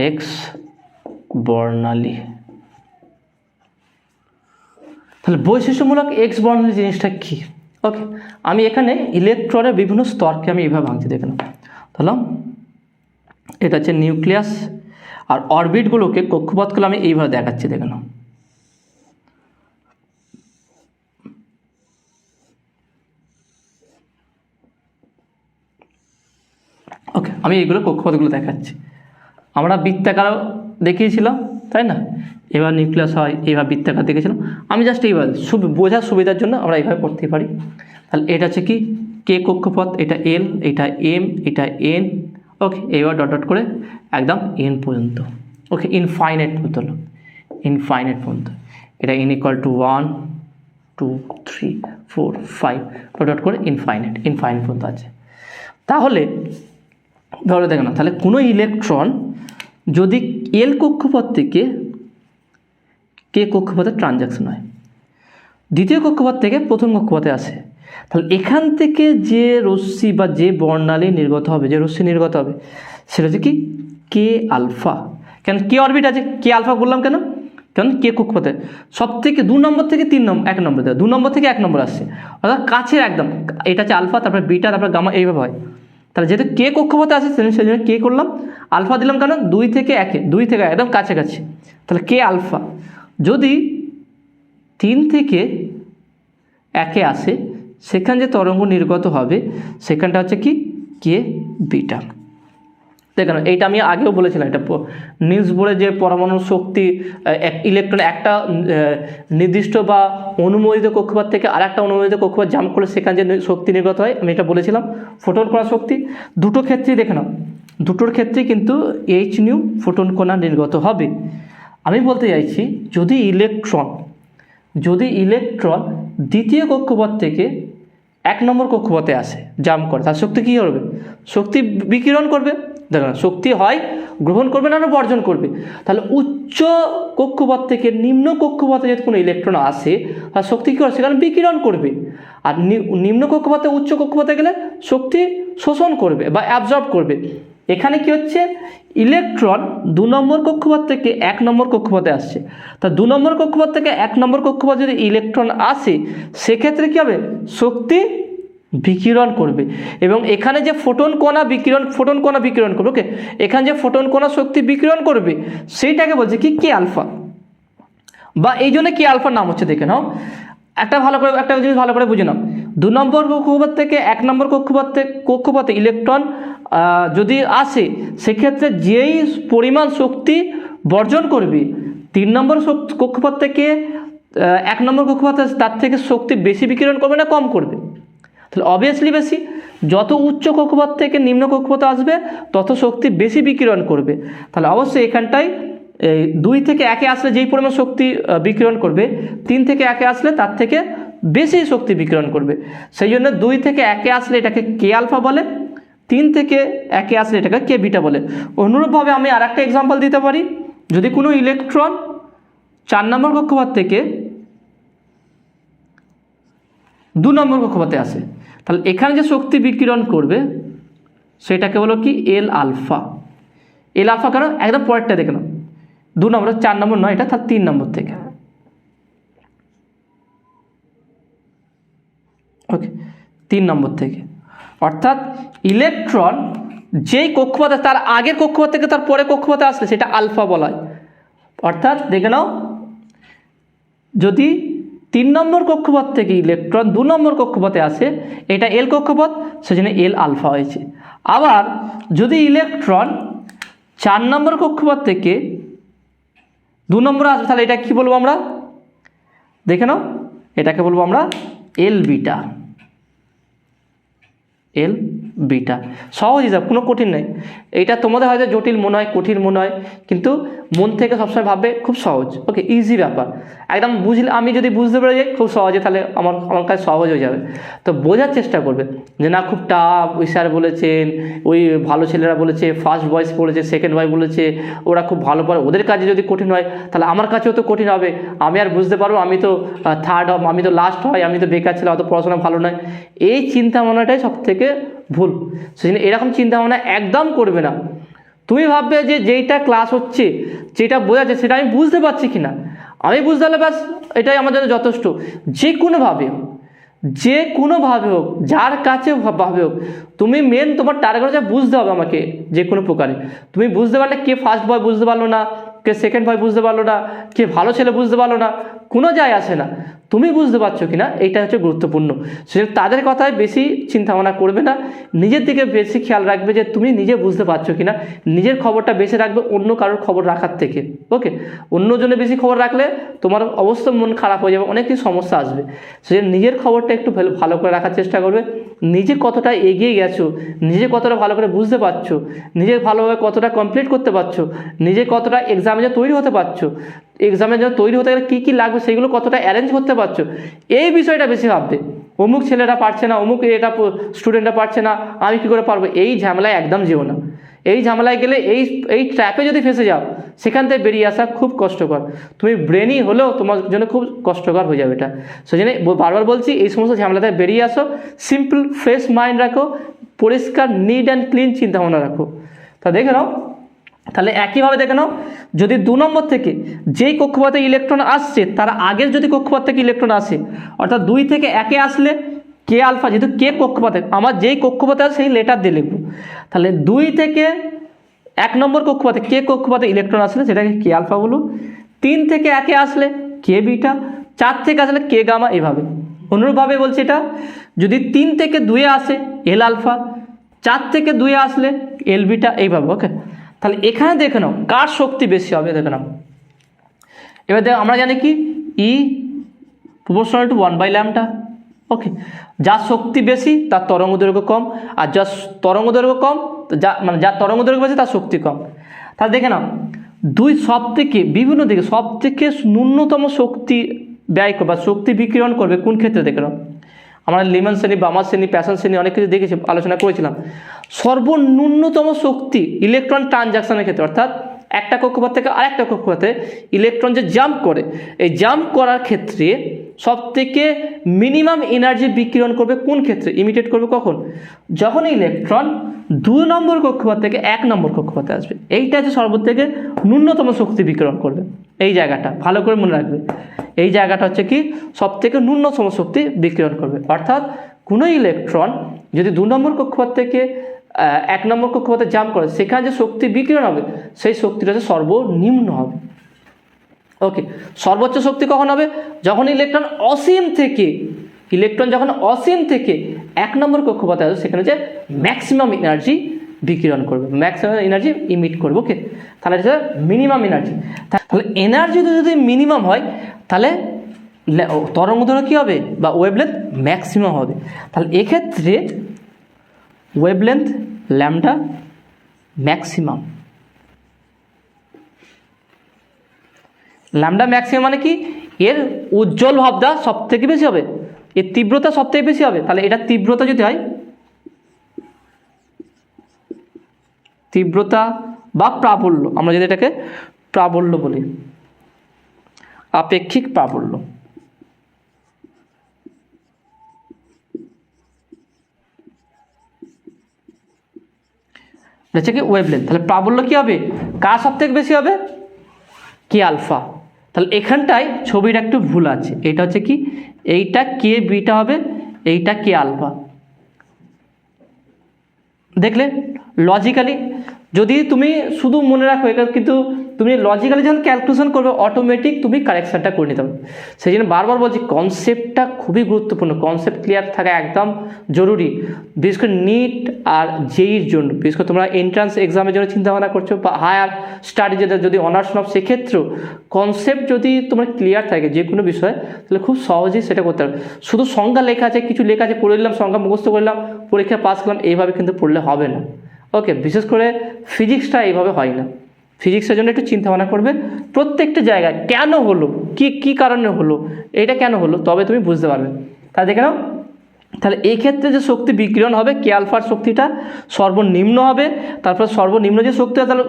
এক্স বর্ণালী, তাহলে বৈশিষ্ট্যমূলক এক্স বর্ণালী জিনিসটা কি? ওকে, আমি এখানে ইলেকট্রনের বিভিন্ন স্তরকে আমি এইভাবে ভাঙছি, দেখে নাও। তাহলে এটা হচ্ছে নিউক্লিয়াস, আর অরবিটগুলোকে কক্ষপথগুলো আমি এইভাবে দেখাচ্ছি, দেখে নাও। ওকে, আমি এইগুলো কক্ষপথগুলো দেখাচ্ছি। আমরা বৃত্তাকার দেখিয়েছিলাম, তাই না? এবার নিউক্লিয়াস হয়, এইভাবে বৃত্তাকার দেখেছিলাম। আমি জাস্ট এইভাবে বোঝার সুবিধার জন্য আমরা এইভাবে করতে পারি। তাহলে এটা হচ্ছে কি কে কক্ষপথ, এটা এল, এটা এম, এটা এন। ওকে, এইবার ডট ডট করে একদম এন পর্যন্ত। ওকে, ইনফাইনাইট পর্যন্ত, ইনফাইনাইট পর্যন্ত। এটা N equal to 1 2 3 4 5 dot dot করে ইনফাইনাইট পর্যন্ত আছে। তাহলে ধরো দেখো না, তাহলে কোনো ইলেকট্রন যদি এল কক্ষপথ থেকে কে কক্ষপথে ট্রানজ্যাকশন হয়, দ্বিতীয় কক্ষপথ থেকে প্রথম কক্ষপথে আসে, তাহলে এখান থেকে যে রশ্মি বা যে বর্ণালী নির্গত হবে, যে রশ্মি নির্গত হবে সেটা হচ্ছে কি কে আলফা। কেন কে অরবিট আছে, কে আলফা বললাম কেন? কারণ কে কক্ষপথে সব থেকে 2 নম্বর থেকে 3 নম্বর 1 নম্বর দেয়, 2 নম্বর থেকে 1 নম্বর আসছে, অর্থাৎ কাছের একদম। এটা হচ্ছে আলফা, তারপরে বিটা, তারপরে গামা, এইভাবে হয়। তাহলে যেহেতু কে কক্ষপথে আসে সেই জন্য কে করলাম আলফা দিলাম, কেন 2 থেকে 1, 2 থেকে একদম কাছাকাছি। তাহলে কে আলফা। যদি 3 থেকে 1 আসে সেখানে যে তরঙ্গ নির্গত হবে সেখানটা হচ্ছে কি কে বিটা। দেখেন এইটা আমি আগেও বলেছিলাম, এটা নিউজ বোর্ডে যে পরমাণু শক্তি ইলেকট্রন একটা নির্দিষ্ট বা অনুমোদিত কক্ষপথ থেকে আর একটা অনুমোদিত কক্ষপথ জাম্প করলে সেখানে যে শক্তি নির্গত হয়, আমি এটা বলেছিলাম ফোটন কণা শক্তি। দুটো ক্ষেত্রেই দেখে নাও, দুটোর ক্ষেত্রে কিন্তু এইচ নিউ ফোটন কণা নির্গত হবে। আমি বলতে চাইছি যদি ইলেকট্রন দ্বিতীয় কক্ষপথ থেকে 1 নম্বর কক্ষপথে আসে জাম্প করে, তার শক্তি কী করবে? শক্তি বিকিরণ করবে। দেখো শক্তি হয় গ্রহণ করবে না বর্জন করবে। তাহলে উচ্চ কক্ষপথ থেকে নিম্ন কক্ষপথে যদি কোনো ইলেকট্রন আসে তার শক্তি কী করবে? সেখানে বিকিরণ করবে। আর নিম্ন কক্ষপথে উচ্চ কক্ষপথে গেলে শক্তি শোষণ করবে বা অ্যাবজর্ব করবে। এখানে কি হচ্ছে ইলেকট্রন 2 নম্বর কক্ষপথ থেকে 1 নম্বর কক্ষপথে আসছে, তা 2 নম্বর কক্ষপথ থেকে 1 নম্বর কক্ষপথে যদি ইলেকট্রন আসে সেক্ষেত্রে কী হবে? শক্তি বিকিরণ করবে। এবং এখানে যে ফোটন কণা বিকিরণ করবে, ওকে, এখানে যে ফোটন কণা শক্তি বিকিরণ করবে সেইটাকে বলছে কি কে আলফা, বা এই জন্য কে আলফার নাম হচ্ছে। দেখে নাও একটা জিনিস ভালো করে বুঝে নাও। 2 নম্বর কক্ষপথ থেকে 1 নম্বর কক্ষপথে ইলেকট্রন যদি আসে সেক্ষেত্রে যেই পরিমাণ শক্তি বর্জন করবে 3 নম্বর কক্ষপথ থেকে 1 নম্বর কক্ষপথে তার থেকে শক্তি বেশি বিকিরণ করবে না কম করবে? তাহলে অবভিয়াসলি বেশি। যত উচ্চ কক্ষপথ থেকে নিম্ন কক্ষপথে আসবে তত শক্তি বেশি বিকিরণ করবে। তাহলে অবশ্যই এখানটায় 2 থেকে 1 আসলে যেই পরিমাণ শক্তি বিকিরণ করবে 3 থেকে 1 আসলে তার থেকে বেশি শক্তি বিকিরণ করবে। সেই জন্য 2 থেকে 1 আসলে এটাকে কে আলফা বলে, 3 থেকে 1 আসলে এটাকে কে বিটা বলে। অনুরূপভাবে আমি আর একটা এক্সাম্পল দিতে পারি। যদি কোনো ইলেকট্রন 4 নম্বর কক্ষপথ থেকে 2 নম্বর কক্ষপথে আসে, তাহলে এখানে যে শক্তি বিকিরণ করবে সেটাকে বলো কি এল আলফা। এল আলফা কেন? একদম পরেরটা দেখে নাও, 2 নম্বর 4 নম্বর নয়, এটা 3 নম্বর থেকে। ওকে, 3 নম্বর থেকে। অর্থাৎ ইলেকট্রন যেই কক্ষপথে তার আগের কক্ষপথ থেকে তার পরে কক্ষপথে আসলে সেটা আলফা বলা হয়। অর্থাৎ দেখে নাও যদি 3 নম্বর কক্ষপথ থেকে ইলেকট্রন 2 নম্বর কক্ষপথে আসে, এটা এল কক্ষপথ, সেজন্য এল আলফা হয়েছে। আবার যদি ইলেকট্রন 4 নম্বর কক্ষপথ থেকে 2 নম্বরে আসবে, তাহলে এটা কি বলবো আমরা, দেখে নাও, এটাকে বলবো আমরা এল বিটা। এল বিটা সহজ হিসাব, কোনো কঠিন নেই। এইটা তোমাদের হয়তো জটিল মনে হয়, কঠিন মনে হয়, কিন্তু মন থেকে সবসময় ভাববে খুব সহজ। ওকে, ইজি ব্যাপার একদম। বুঝলে, আমি যদি বুঝতে পেরে যাই খুব সহজে, তাহলে আমার কাছে সহজ হয়ে যাবে। তো বোঝার চেষ্টা করবে যে না খুব টাফ, ওই স্যার বলেছেন, ওই ভালো ছেলেরা বলেছে, ফার্স্ট বয়েস বলেছে, সেকেন্ড বয় বলেছে, ওরা খুব ভালো পারে, ওদের কাছে যদি কঠিন হয় তাহলে আমার কাছেও তো কঠিন হবে, আমি আর বুঝতে পারবো, আমি তো থার্ড, আমি তো লাস্ট হয়, আমি তো বেকার ছিলাম, অত পড়াশোনা ভালো নয়। এই চিন্তা ভাবনাটাই সব থেকে ভুল। সেজন্য এরকম চিন্তা ভাবনা একদম করবে না। তুমি ভাববে যে যেইটা ক্লাস হচ্ছে, যেটা বোঝাচ্ছে, সেটা আমি বুঝতে পারছি কি না, আমি বুঝতে পারলে ব্যাস এটাই আমার জন্য যথেষ্ট। যে কোনোভাবে হোক, যে কোনোভাবে হোক, যার কাছে ভাবে হোক, তুমি মেন তোমার টার্গেট হচ্ছে বুঝতে হবে আমাকে যে কোনো প্রকারে। তুমি বুঝতে পারলে, কে ফার্স্ট বয় বুঝতে পারলো না, কে সেকেন্ড বয় বুঝতে পারলো না, কে ভালো ছেলে বুঝতে পারলো না, কোনো যায় আসে না, তুমি বুঝতে পারছো কিনা এইটা হচ্ছে গুরুত্বপূর্ণ। সেজন্য তাদের কথায় বেশি চিন্তা ভাবনা করবে না, নিজের দিকে বেশি খেয়াল রাখবে যে তুমি নিজে বুঝতে পারছো কিনা, নিজের খবরটা বেশি রাখবে অন্য কারোর খবর রাখার থেকে। ওকে, অন্যজনের বেশি খবর রাখলে তোমার অবস্থা মন খারাপ হয়ে যাবে, অনেক কিছু সমস্যা আসবে। সেজন্য নিজের খবরটা একটু ভালো করে রাখার চেষ্টা করবে। নিজে কতটা এগিয়ে গেছো, নিজে কতটা ভালো করে বুঝতে পারছো, নিজে ভালোভাবে কতটা কমপ্লিট করতে পারছো, নিজে কতটা এক্সামে যে তৈরি হতে পারছো, এক্সামের জন্য তৈরি হতে গেলে কী কী লাগবে সেগুলো কতটা অ্যারেঞ্জ করতে পারছো, এই বিষয়টা বেশি ভাববে। অমুক ছেলেরা পারছে না, অমুক এটা স্টুডেন্টরা পারছে না, আমি কী করে পারবো, এই ঝামেলায় একদম যেও না। এই ঝামেলায় গেলে, এই ট্র্যাপে যদি ফেসে যাও, সেখান থেকে বেরিয়ে আসা খুব কষ্টকর। তুমি ব্রেনই হলেও তোমার জন্য খুব কষ্টকর হয়ে যাবে এটা। সেজন্য বারবার বলছি, এই সমস্ত ঝামেলা থেকে বেরিয়ে আসো, সিম্পল ফ্রেশ মাইন্ড রাখো, পরিষ্কার নিট অ্যান্ড ক্লিন চিন্তাভাবনা রাখো। তা দেখে নাও, তাহলে একইভাবে দেখে নাও, যদি 2 নম্বর থেকে যেই কক্ষপথে ইলেকট্রন আসছে তার আগের যদি কক্ষপথ থেকে ইলেকট্রন আসে, অর্থাৎ 2 থেকে 1-এ আসলে কে আলফা, যেহেতু কে কক্ষপথে, আমার যেই কক্ষপথে আছে সেই লেটার দিয়ে লিখবো। তাহলে 2 থেকে 1 নম্বর কক্ষপথে কে কক্ষপথে ইলেকট্রন আসলে সেটাকে কে আলফা বলো। 3 থেকে 1-এ আসলে কে বিটা, 4 থেকে আসলে কে গামা। এইভাবে অনুরূপভাবে বলছি, এটা যদি 3 থেকে 2-এ আসে এল আলফা, 4 থেকে 2-এ আসলে এল বিটা, এইভাবে। ওকে, তাহলে এখানে দেখে নাও কার শক্তি বেশি হবে, দেখে নাও। এবার দেখো, আমরা জানি কি ই প্রপোর্শনাল টু 1/λ। ওকে, যার শক্তি বেশি তার তরঙ্গ দৈর্ঘ্য কম, আর যার তরঙ্গ দৈর্ঘ্য কম, যার তরঙ্গ দৈর্ঘ্য বেশি তার শক্তি কম। তাহলে দেখে নাও, সব থেকে বিভিন্ন দিকে সব থেকে ন্যূনতম শক্তি ব্যয় করবে বা শক্তি বিকিরণ করবে কোন ক্ষেত্রে, দেখে নাও। আমরা লিমন শ্রেণী, বামার শ্রেণী, প্যাশন শ্রেণী অনেক কিছু দেখেছি, আলোচনা করেছিলাম। সর্বন্যূনতম শক্তি ইলেকট্রন ট্রানজাকশনের ক্ষেত্রে, অর্থাৎ একটা কক্ষপথ থেকে আরেকটা কক্ষপথে ইলেকট্রন যে জাম্প করে, এই জাম্প করার ক্ষেত্রে সবথেকে মিনিমাম এনার্জি বিকিরণ করবে কোন ক্ষেত্রে, ইমিটেট করবে কখন, যখন ইলেকট্রন 2 নম্বর কক্ষপথ থেকে 1 নম্বর কক্ষপথে আসবে। এইটা হচ্ছে সর্বথেকে ন্যূনতম শক্তি বিকিরণ করবে। এই জায়গাটা ভালো করে মনে রাখবে, এই জায়গাটা হচ্ছে কি সবথেকে ন্যূনতম শক্তি বিকিরণ করবে। অর্থাৎ কোনো ইলেকট্রন যদি 2 নম্বর কক্ষপথ থেকে 1 নম্বর কক্ষপথে জাম্প করে, সেখানে যে শক্তি বিকিরণ হবে সেই শক্তিটা হচ্ছে সর্বনিম্ন হবে। ওকে, সর্বোচ্চ শক্তি কখন হবে, যখন ইলেকট্রন যখন অসীম থেকে 1 নম্বর কক্ষপথে আসবে, সেখানে যে ম্যাক্সিমাম এনার্জি বিকিরণ করবে, ম্যাক্সিমাম এনার্জি ইমিট করবে। ওকে, তাহলে এটা মিনিমাম এনার্জি। তাহলে এনার্জি যদি মিনিমাম হয়, তাহলে তরঙ্গ দৈর্ঘ্য কী হবে বা ওয়েভলেন্থ ম্যাক্সিমাম হবে। তাহলে এক্ষেত্রে wavelength lambda maximum, lambda maximum মানে কি, এর উজ্জ্বল ভাবটা সব থেকে বেশি হবে, এর তীব্রতা সব থেকে বেশি হবে। তাহলে এটা তীব্রতা যদি হয়, তীব্রতা বা প্রাবল্য, আমরা যদি এটাকে প্রাবল্য বলি, আপেক্ষিক প্রাবল্য। হচ্ছে কি ওয়েভলেন্থ। তাহলে প্রাবল্য কি হবে, কার সব থেকে বেশি হবে, কে আলফা। তাহলে এখানটায় ছবির একটু ভুল আছে, এটা হচ্ছে কি, এইটা কে বিটা হবে, এইটা কে আলফা। দেখলে লজিক্যালি, যদি তুমি শুধু মনে রাখো, এটা কিন্তু তুমি লজিক্যালি যখন ক্যালকুলেশন করবে অটোমেটিক তুমি কারেকশানটা করে নিতে হবে। সেই জন্য বারবার বলছি কনসেপ্টটা খুবই গুরুত্বপূর্ণ, কনসেপ্ট ক্লিয়ার থাকা একদম জরুরি, বিশেষ করে নিট আর জেইর জন্য। বিশেষ করে তোমরা এন্ট্রান্স এক্সামের জন্য চিন্তা ভাবনা করছো বা হায়ার স্টাডি যদি অনার্স নাও, সেক্ষেত্রেও কনসেপ্ট যদি তোমার ক্লিয়ার থাকে যে কোনো বিষয়ে, তাহলে খুব সহজেই সেটা করতে পারবে। শুধু সংজ্ঞা লেখা আছে, কিছু লেখা আছে, পড়ে নিলাম, সংজ্ঞা মুখস্থ করলাম, পরীক্ষা পাস করলাম, এইভাবে কিন্তু পড়লে হবে না। ওকে, বিশেষ করে ফিজিক্সটা এইভাবে হয় না। ফিজিক্সের জন্য একটু চিন্তা ভাবনা করবে প্রত্যেকটা জায়গায় কেন হলো, কি কারণে হলো, এটা কেন হলো, তবে তুমি বুঝতে পারবে। তাহলে দেখে নাও, তাহলে এই ক্ষেত্রে যে শক্তি বিকিরণ হবে কে আলফার শক্তিটা সর্বনিম্ন হবে, তারপর সর্বনিম্ন যে শক্তি হবে তাহলে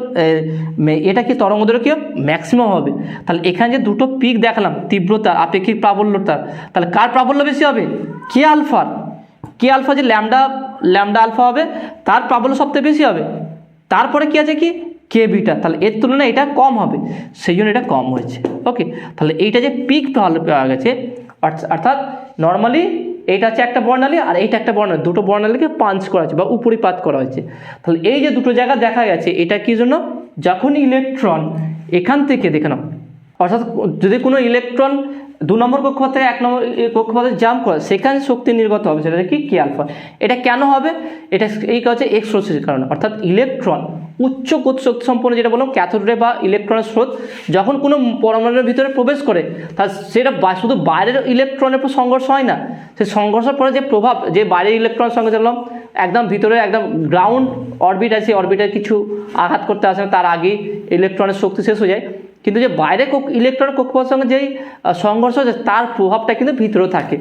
এটা কি তরঙ্গ দৈর্ঘ্য কি ম্যাক্সিমাম হবে। তাহলে এখানে যে দুটো পিক দেখালাম, তীব্রতা আপেক্ষিক প্রাবল্যতার, তাহলে কার প্রাবল্য বেশি হবে? কে আলফার। কে আলফা যে ল্যামডা আলফা হবে তার প্রাবল্য সবথেকে বেশি হবে। তারপরে কি আছে কি কে বিটা, তাহলে এর তুলনায় এটা কম হবে, সেই জন্য এটা কম হয়েছে। ওকে, তাহলে এইটা যে পিক ভালো পাওয়া গেছে, অর্থাৎ নর্মালি এইটা হচ্ছে একটা বর্ণালী আর এইটা একটা বর্ণালী, দুটো বর্ণালীকে পাঞ্চ করা হয়েছে বা উপরিপাত করা হয়েছে। তাহলে এই যে দুটো জায়গা দেখা গেছে, এটা কি জন্য? যখন ইলেকট্রন এখান থেকে দেখে নাও, অর্থাৎ যদি কোনো ইলেকট্রন 2 নম্বর কক্ষপথ থেকে 1 নম্বর কক্ষপথে জাম্প করে, সেখানে শক্তি নির্গত হবে, সেটা কি কে আলফা। এটা কেন হবে? এটা এই হচ্ছে এক্স রশ্মির কারণে, অর্থাৎ ইলেকট্রন উচ্চ গতি শক্তি সম্পন্ন, যেটা বললাম ক্যাথোড রে বা ইলেকট্রনের স্রোত যখন কোনো পরমাণুর ভিতরে প্রবেশ করে, তার সেটা শুধু বাইরের ইলেকট্রনের উপর সংঘর্ষ হয় না, সেই সংঘর্ষের পরে যে প্রভাব, যে বাইরের ইলেকট্রনের সঙ্গে যেমন একদম ভিতরে একদম গ্রাউন্ড অরবিট আছে, অরবিটের কিছু আঘাত করতে আসে না, তার আগেই ইলেকট্রনের শক্তি শেষ হয়ে যায়। কিন্তু যে বাইরে ইলেকট্রন কক্ষপথের সঙ্গে যেই সংঘর্ষ হচ্ছে, তার প্রভাবটা কিন্তু ভিতরেও থাকে।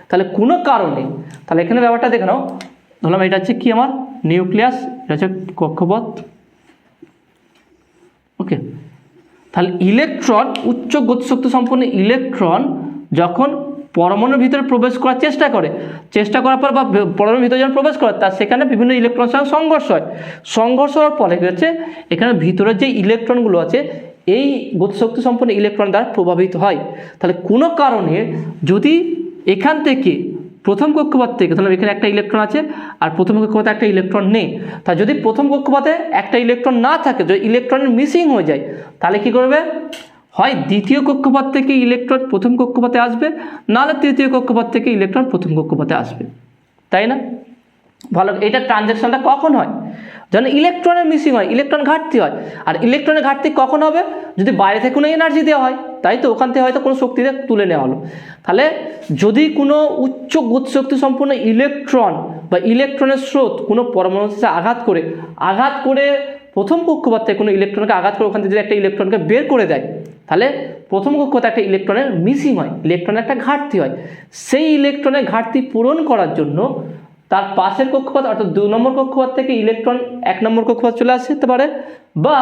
তাহলে কোনো কারণে, তাহলে এখানে ব্যাপারটা দেখে নাও, ধরলাম এটা হচ্ছে কি আমার নিউক্লিয়াস, এটা হচ্ছে কক্ষপথ। ওকে, তাহলে ইলেকট্রন উচ্চ গতিশক্তি সম্পন্ন ইলেকট্রন যখন পরমাণুর ভিতরে প্রবেশ করার চেষ্টা করার পর বা পরমাণুর ভিতরে যখন প্রবেশ করে, তার সেখানে বিভিন্ন ইলেকট্রনের সঙ্গে সংঘর্ষ হয়। সংঘর্ষ হওয়ার ফলে কী হচ্ছে, এখানে ভিতরের যে ইলেকট্রনগুলো আছে এই গতিশক্তি সম্পন্ন ইলেকট্রন দ্বারা প্রভাবিত হয়। তাহলে কোনো কারণে যদি এখান থেকে প্রথম কক্ষপথ থেকে, তাহলে এখানে একটা ইলেকট্রন আছে আর প্রথম কক্ষপথে একটা ইলেকট্রন নেই, তা যদি প্রথম কক্ষপথে একটা ইলেকট্রন না থাকে, যদি ইলেকট্রনের মিসিং হয়ে যায়, তাহলে কি করবে? হয় দ্বিতীয় কক্ষপথ থেকে ইলেকট্রন প্রথম কক্ষপথে আসবে, নাহলে তৃতীয় কক্ষপথ থেকে ইলেকট্রন প্রথম কক্ষপথে আসবে, তাই না? ভালো, এটা ট্রানজ্যাকশনটা কখন হয়? যখন ইলেকট্রনের মিসিং হয়, ইলেকট্রন ঘাটতি হয়। আর ইলেকট্রনের ঘাটতি কখন হবে? যদি বাইরে থেকে কোনো এনার্জি দেওয়া হয়, তাই তো, ওখান থেকে হয়তো কোনো শক্তিতে তুলে নেওয়া হলো। তাহলে যদি কোনো উচ্চ গতিশক্তি সম্পন্ন ইলেকট্রন বা ইলেকট্রনের স্রোত কোনো পরমাণুর সাথে আঘাত করে প্রথম কক্ষপথ থেকে কোনো ইলেকট্রনকে আঘাত করে ওখান থেকে যদি একটা ইলেকট্রনকে বের করে দেয়, তাহলে প্রথম কক্ষপথে একটা ইলেকট্রনের মিসিং হয়, ইলেকট্রনের একটা ঘাটতি হয়। সেই ইলেকট্রনের ঘাটতি পূরণ করার জন্য তার পাশের কক্ষপথ, অর্থাৎ 2 নম্বর কক্ষপথ থেকে ইলেকট্রন 1 নম্বর কক্ষপথ চলে আসতে পারে, বা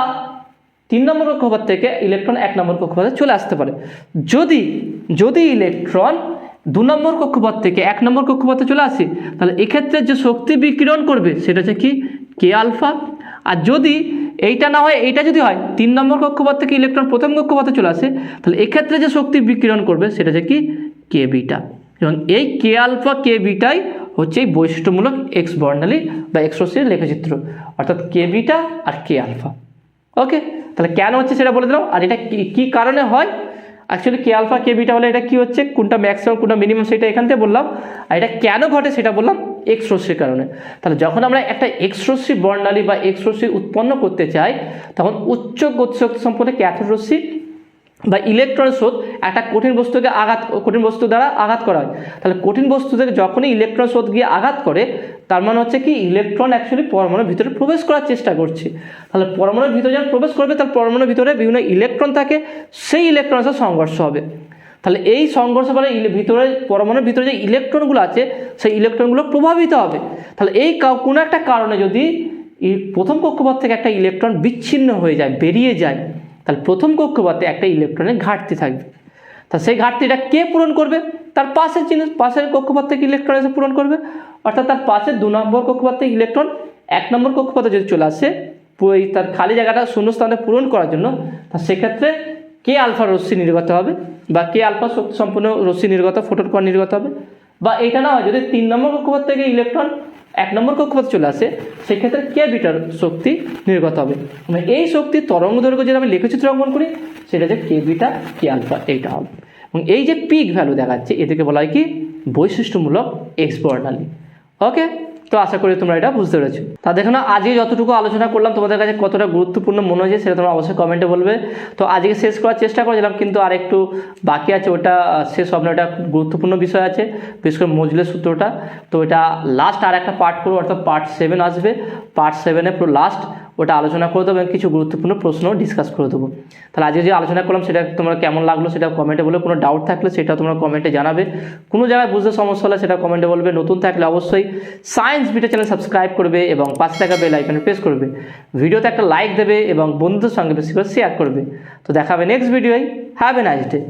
3 নম্বর কক্ষপথ থেকে ইলেকট্রন 1 নম্বর কক্ষপথে চলে আসতে পারে। যদি ইলেকট্রন 2 নম্বর কক্ষপথ থেকে 1 নম্বর কক্ষপথে চলে আসে, তাহলে এক্ষেত্রে যে শক্তি বিকিরণ করবে সেটা হচ্ছে কি কে আলফা। আর যদি এইটা না হয়, এইটা যদি হয় 3 নম্বর কক্ষপথ থেকে ইলেকট্রন প্রথম কক্ষপথে চলে আসে, তাহলে এক্ষেত্রে যে শক্তি বিকিরণ করবে সেটা হচ্ছে কি কে বিটা। এবং এই কে আলফা কে বিটাই হচ্ছে এই বৈশিষ্ট্যমূলক এক্স বর্ণালী বা এক্স রশ্মির লেখচিত্র, অর্থাৎ কে বিটা আর কে আলফা। ওকে, তাহলে কেন হচ্ছে সেটা বলে দিলাম। আর এটা কি কারণে হয়? অ্যাকচুয়ালি কে আলফা কে বিটা হলে এটা কি হচ্ছে, কোনটা ম্যাক্সিমাম কোনটা মিনিমাম, সেটা এখান থেকে বললাম। আর এটা কেন ঘটে সেটা বললাম এক্স রশ্মির কারণে। তাহলে যখন আমরা একটা এক্স রশ্মি বর্ণালী বা এক্স রশ্মি উৎপন্ন করতে চাই, তখন উচ্চ গতিশক্তি সম্পন্ন ক্যাথোড রশ্মি বা ইলেকট্রনের স্রোত একটা কঠিন বস্তু দ্বারা আঘাত করা হয়। তাহলে কঠিন বস্তু থেকে যখনই ইলেকট্রন স্রোত গিয়ে আঘাত করে, তার মানে হচ্ছে কি ইলেকট্রন অ্যাকচুয়ালি পরমাণুর ভিতরে প্রবেশ করার চেষ্টা করছে। তাহলে পরমাণুর ভিতরে যখন প্রবেশ করবে, তার পরমাণুর ভিতরে বিভিন্ন ইলেকট্রন থাকে, সেই ইলেকট্রনের সাথে সংঘর্ষ হবে। তাহলে এই সংঘর্ষ ফলে পরমাণুর ভিতরে যে ইলেকট্রনগুলো আছে, সেই ইলেকট্রনগুলো প্রভাবিত হবে। তাহলে এই কোনো একটা কারণে যদি প্রথম কক্ষপথ থেকে একটা ইলেকট্রন বিচ্ছিন্ন হয়ে যায়, বেরিয়ে যায়, তাহলে প্রথম কক্ষপথে একটা ইলেকট্রনের ঘাটতি থাকবে। তা সেই ঘাটতিটা কে পূরণ করবে? তার পাশের কক্ষপথ থেকে ইলেকট্রন এসে পূরণ করবে। অর্থাৎ তার পাশের 2 নম্বর কক্ষপথ থেকে ইলেকট্রন 1 নম্বর কক্ষপথে যদি চলে আসে, তার খালি জায়গাটা শূন্যস্থানে পূরণ করার জন্য, তা সেক্ষেত্রে কে আলফা রশ্মি নির্গত হবে বা কে আলফা শক্তি সম্পূর্ণ রশ্মি নির্গত, ফোটন কণ নির্গত হবে। বা এটা না হয় যদি 3 নম্বর কক্ষপথ থেকে ইলেকট্রন 1 নম্বর কক্ষপথে চলে আসে, সেক্ষেত্রে কে বিটার শক্তি নির্গত হবে। মানে এই শক্তি তরঙ্গ দৈর্ঘ্য যেটা আমি লেখচিত্র অঙ্কন করি সেটা যে কে বিটা কে আলফা এইটা হবে। এবং এই যে পিক ভ্যালু দেখাচ্ছে এদেরকে বলা হয় কি বৈশিষ্ট্যমূলক এক্সবর্নালি। ওকে, তো আশা করি তোমরা এটা বুঝতে পেরেছো। তা দেখো না, আজকে যতটুকু আলোচনা করলাম তোমাদের কাছে কতটা গুরুত্বপূর্ণ মনে হয়েছে সেটা তোমরা অবশ্যই কমেন্টে বলবে। তো আজকে শেষ করার চেষ্টা করেছিলাম, কিন্তু আর একটু বাকি আছে, ওটা শেষ হবে না, ওটা গুরুত্বপূর্ণ বিষয় আছে, বিশেষ করে মজুলের সূত্রটা। তো এটা লাস্ট আর একটা পার্ট করবো, অর্থাৎ পার্ট 7 আসবে। পার্ট 7-এ পুরো লাস্ট ওটা আলোচনা করে দেবো এবং কিছু গুরুত্বপূর্ণ প্রশ্ন ডিসকাস করে দেবো। তাহলে আজকে যে আলোচনা করলাম সেটা তোমরা কেমন লাগলো সেটা কমেন্টে বলবে, কোনো ডাউট থাকলে সেটা তোমরা কমেন্টে জানাবে, কোনো জায়গায় বুঝতে সমস্যা হলে সেটা কমেন্টে বলবে। নতুন থাকলে অবশ্যই সায়েন্স বিটা চ্যানেল সাবস্ক্রাইব করবে এবং পাশে থাকা বেল আইকনে প্রেস করবে, ভিডিওতে একটা লাইক দেবে এবং বন্ধুদের সঙ্গে বেশি করে শেয়ার করবে। তো দেখা হবে নেক্সট ভিডিওয়। Have a nice day.